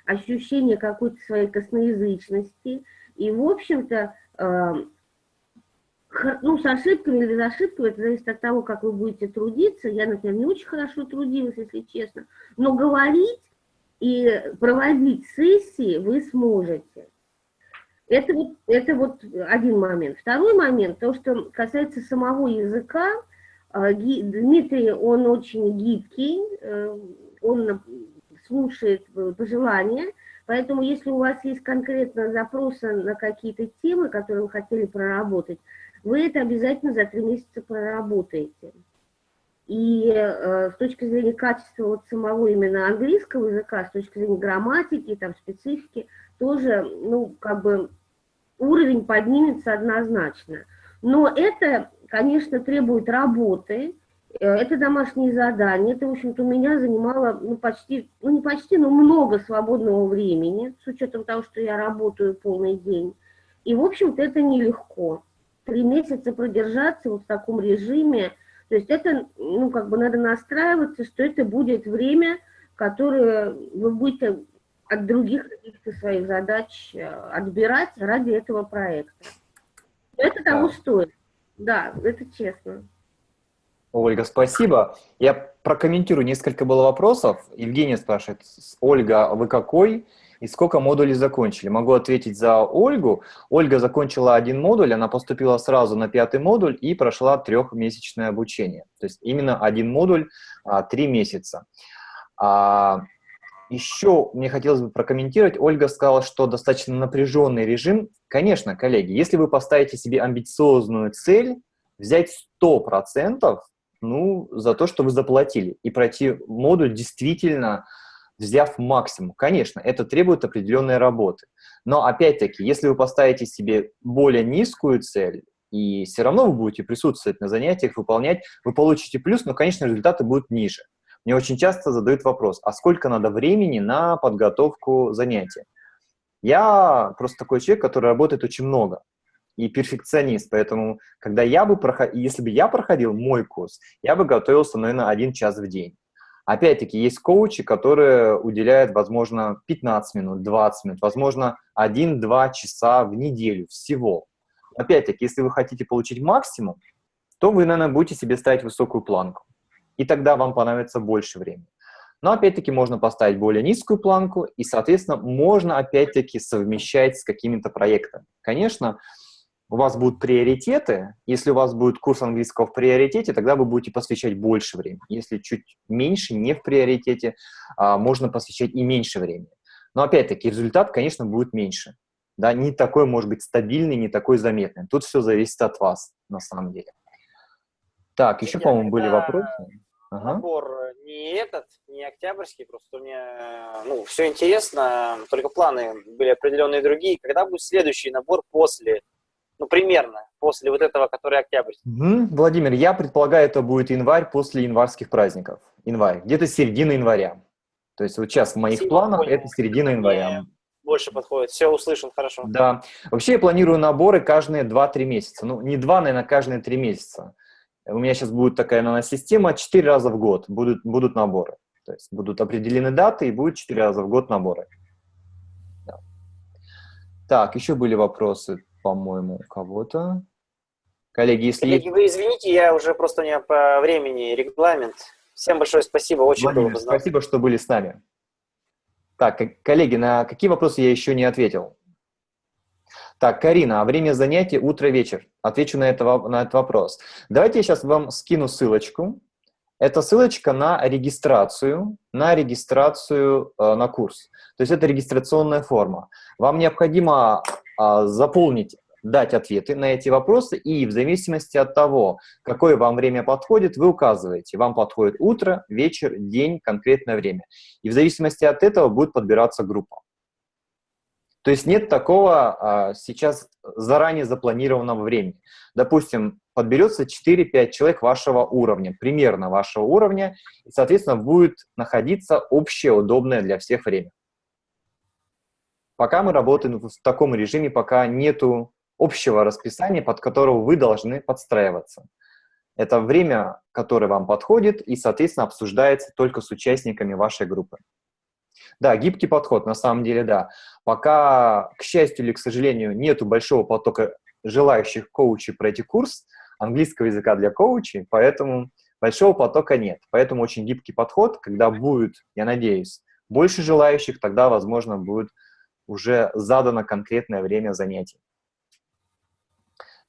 ощущение какой-то своей косноязычности, и, в общем-то, ну, с ошибками или без ошибками, это зависит от того, как вы будете трудиться. Я, например, не очень хорошо трудилась, если честно, но говорить и проводить сессии вы сможете. Это вот один момент. Второй момент, то, что касается самого языка, Дмитрий, он очень гибкий, он слушает пожелания, поэтому если у вас есть конкретно запросы на какие-то темы, которые вы хотели проработать, вы это обязательно за 3 месяца проработаете. И с точки зрения качества вот самого именно английского языка, с точки зрения грамматики, там, специфики, тоже, ну, как бы уровень поднимется однозначно. Но это, конечно, требует работы, это домашние задания, это, в общем-то, у меня занимало, ну, почти, ну, не почти, но много свободного времени, с учетом того, что я работаю полный день. И, в общем-то, это нелегко. 3 месяца продержаться вот в таком режиме, то есть это, ну, как бы надо настраиваться, что это будет время, которое вы будете от других каких-то своих задач отбирать ради этого проекта. Это того стоит. Да, это честно. Ольга, спасибо. Я прокомментирую, несколько было вопросов. Евгения спрашивает, Ольга, вы какой и сколько модулей закончили? Могу ответить за Ольгу. Ольга закончила 1 модуль, она поступила сразу на 5-й модуль и прошла 3-месячное обучение. То есть именно 1 модуль, 3 месяца. Еще мне хотелось бы прокомментировать. Ольга сказала, что достаточно напряженный режим. Конечно, коллеги, если вы поставите себе амбициозную цель, взять 100%, ну, за то, что вы заплатили, и пройти модуль действительно, взяв максимум. Конечно, это требует определенной работы. Но, опять-таки, если вы поставите себе более низкую цель, и все равно вы будете присутствовать на занятиях, выполнять, вы получите плюс, но, конечно, результаты будут ниже. Мне очень часто задают вопрос, а сколько надо времени на подготовку занятия? Я просто такой человек, который работает очень много. И перфекционист, поэтому, когда если бы я проходил мой курс, я бы готовился, наверное, 1 час в день. Опять-таки, есть коучи, которые уделяют, возможно, 15 минут, 20 минут, возможно, 1-2 часа в неделю всего. Опять-таки, если вы хотите получить максимум, то вы, наверное, будете себе ставить высокую планку. И тогда вам понадобится больше времени. Но, опять-таки, можно поставить более низкую планку, и, соответственно, можно, опять-таки, совмещать с какими-то проектами. Конечно, у вас будут приоритеты. Если у вас будет курс английского в приоритете, тогда вы будете посвящать больше времени. Если чуть меньше, не в приоритете, можно посвящать и меньше времени. Но, опять-таки, результат, конечно, будет меньше. Да, не такой, может быть, стабильный, не такой заметный. Тут все зависит от вас, на самом деле. Так, еще, по-моему, были вопросы. Набор не октябрьский, просто мне все интересно, только планы были определенные другие. Когда будет следующий набор после, примерно, после вот этого, который октябрьский? Владимир, я предполагаю, это будет январь после январских праздников. Январь, где-то середина января. То есть вот сейчас в моих планах это середина января. Мне больше подходит. Все, услышал, хорошо. Да. Вообще я планирую наборы каждые 2-3 месяца. Ну, не 2, наверное, каждые 3 месяца. У меня сейчас будет такая, наверное, система, 4 раза в год будут наборы. То есть будут определены даты и будет 4 раза в год наборы. Да. Так, еще были вопросы, по-моему, у кого-то. Коллеги, если... вы извините, я уже просто у меня по времени регламент. Всем большое спасибо, очень Владимир, было познакомиться. спасибо, что были с нами. Так, коллеги, на какие вопросы я еще не ответил? Так, Карина, а время занятий утро-вечер? Отвечу на этот вопрос. Давайте я сейчас вам скину ссылочку. Это ссылочка на регистрацию на курс. То есть это регистрационная форма. Вам необходимо заполнить, дать ответы на эти вопросы, и в зависимости от того, какое вам время подходит, вы указываете. Вам подходит утро, вечер, день, конкретное время. И в зависимости от этого будет подбираться группа. То есть нет такого сейчас заранее запланированного времени. Допустим, подберется 4-5 человек вашего уровня, примерно вашего уровня, и, соответственно, будет находиться общее, удобное для всех время. Пока мы работаем в таком режиме, пока нету общего расписания, под которого вы должны подстраиваться. Это время, которое вам подходит, и, соответственно, обсуждается только с участниками вашей группы. Да, гибкий подход, на самом деле, да. Пока, к счастью или к сожалению, нету большого потока желающих коучей пройти курс английского языка для коучей, поэтому большого потока нет. Поэтому очень гибкий подход, когда будет, я надеюсь, больше желающих, тогда, возможно, будет уже задано конкретное время занятий.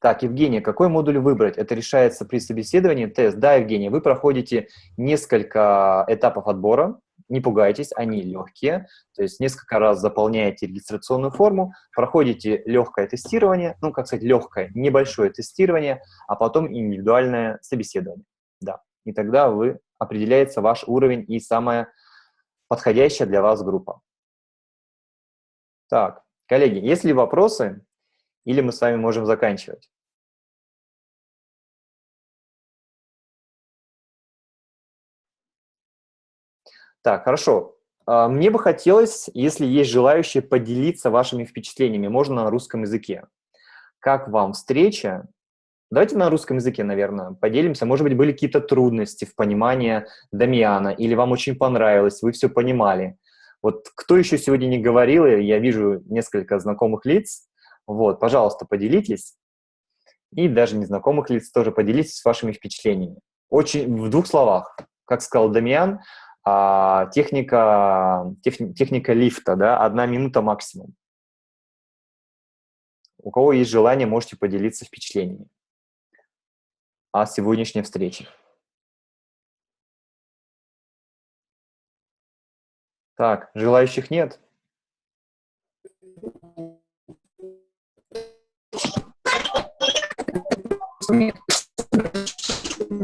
Так, Евгения, какой модуль выбрать? Это решается при собеседовании, тест. Да, Евгения, вы проходите несколько этапов отбора. Не пугайтесь, они легкие. То есть несколько раз заполняете регистрационную форму, проходите легкое тестирование, ну, как сказать, легкое, небольшое тестирование, а потом индивидуальное собеседование. Да. И тогда определяется ваш уровень и самая подходящая для вас группа. Так, коллеги, есть ли вопросы, или мы с вами можем заканчивать? Так, хорошо. Мне бы хотелось, если есть желающие, поделиться вашими впечатлениями. Можно на русском языке. Как вам встреча? Давайте на русском языке, наверное, поделимся. Может быть, были какие-то трудности в понимании Дамиана, или вам очень понравилось, вы все понимали. Вот кто еще сегодня не говорил, я вижу несколько знакомых лиц. Вот, пожалуйста, поделитесь. И даже незнакомых лиц тоже поделитесь вашими впечатлениями. Очень в 2 словах. Как сказал Дамиан, техника лифта, да, 1 минута максимум. У кого есть желание, можете поделиться впечатлениями о сегодняшней встрече. Так, желающих нет?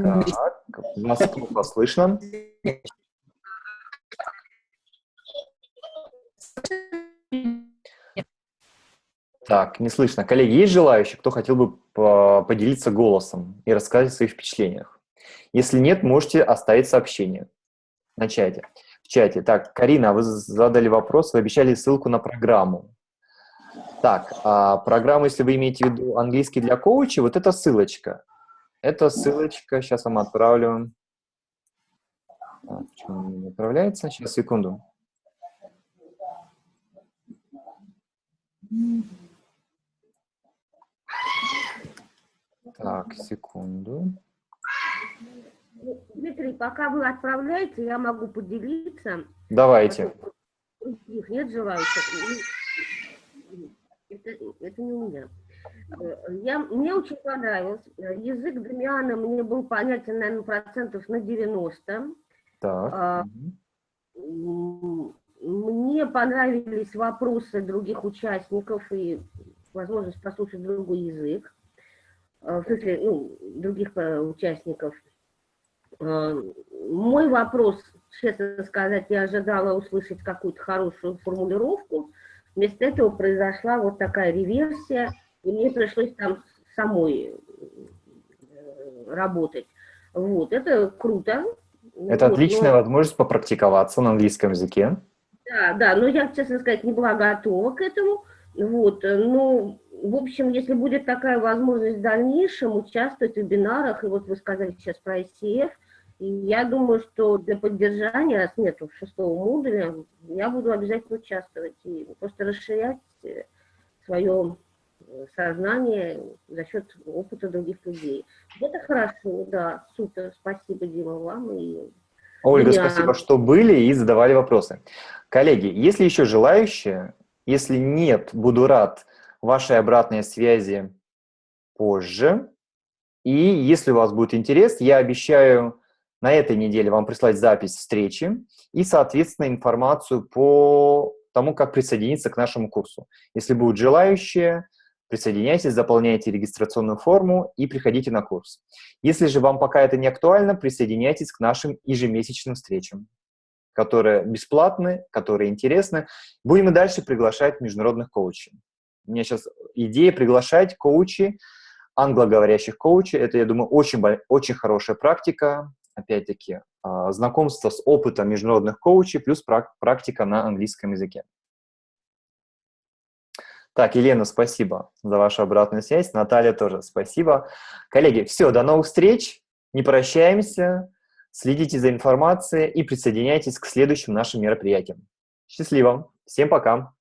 Так, вас плохо слышно. Так, не слышно. Коллеги, есть желающие, кто хотел бы поделиться голосом и рассказать о своих впечатлениях? Если нет, можете оставить сообщение в чате. Так, Карина, вы задали вопрос, вы обещали ссылку на программу. Так, программу, если вы имеете в виду английский для коучей, вот это ссылочка. Это ссылочка, сейчас вам отправлю. Почему она не отправляется? Сейчас, секунду. Так, секунду. Дмитрий, пока вы отправляете, я могу поделиться. Давайте. Их нет желающих. Это не у меня. Мне очень понравилось. Язык Дамиана мне был понятен, наверное, процентов на 90. Так. Мне понравились вопросы других участников и возможность послушать другой язык. В смысле, других участников. Мой вопрос, честно сказать, я ожидала услышать какую-то хорошую формулировку. Вместо этого произошла вот такая реверсия, и мне пришлось там самой работать. Вот, это круто. Это вот, отличная возможность попрактиковаться на английском языке. Да, но я, честно сказать, не была готова к этому. Вот, ну, в общем, если будет такая возможность в дальнейшем участвовать в вебинарах, и вот вы сказали сейчас про ICF, и я думаю, что для поддержания, раз нету 6-го модуля, я буду обязательно участвовать и просто расширять свое сознание за счет опыта других людей. Это хорошо, да, супер, спасибо, Дима, вам. Ольга, спасибо, что были и задавали вопросы. Коллеги, если еще желающие, если нет, буду рад вашей обратной связи позже. И если у вас будет интерес, я обещаю на этой неделе вам прислать запись встречи и, соответственно, информацию по тому, как присоединиться к нашему курсу. Если будут желающие, присоединяйтесь, заполняйте регистрационную форму и приходите на курс. Если же вам пока это не актуально, присоединяйтесь к нашим ежемесячным встречам. которые бесплатны, которые интересны. Будем и дальше приглашать международных коучей. У меня сейчас идея приглашать коучей, англоговорящих коучей. Это, я думаю, очень хорошая практика. Опять-таки, знакомство с опытом международных коучей плюс практика на английском языке. Так, Елена, спасибо за вашу обратную связь. Наталья тоже спасибо. Коллеги, все, до новых встреч. Не прощаемся. Следите за информацией и присоединяйтесь к следующим нашим мероприятиям. Счастливо. Всем пока.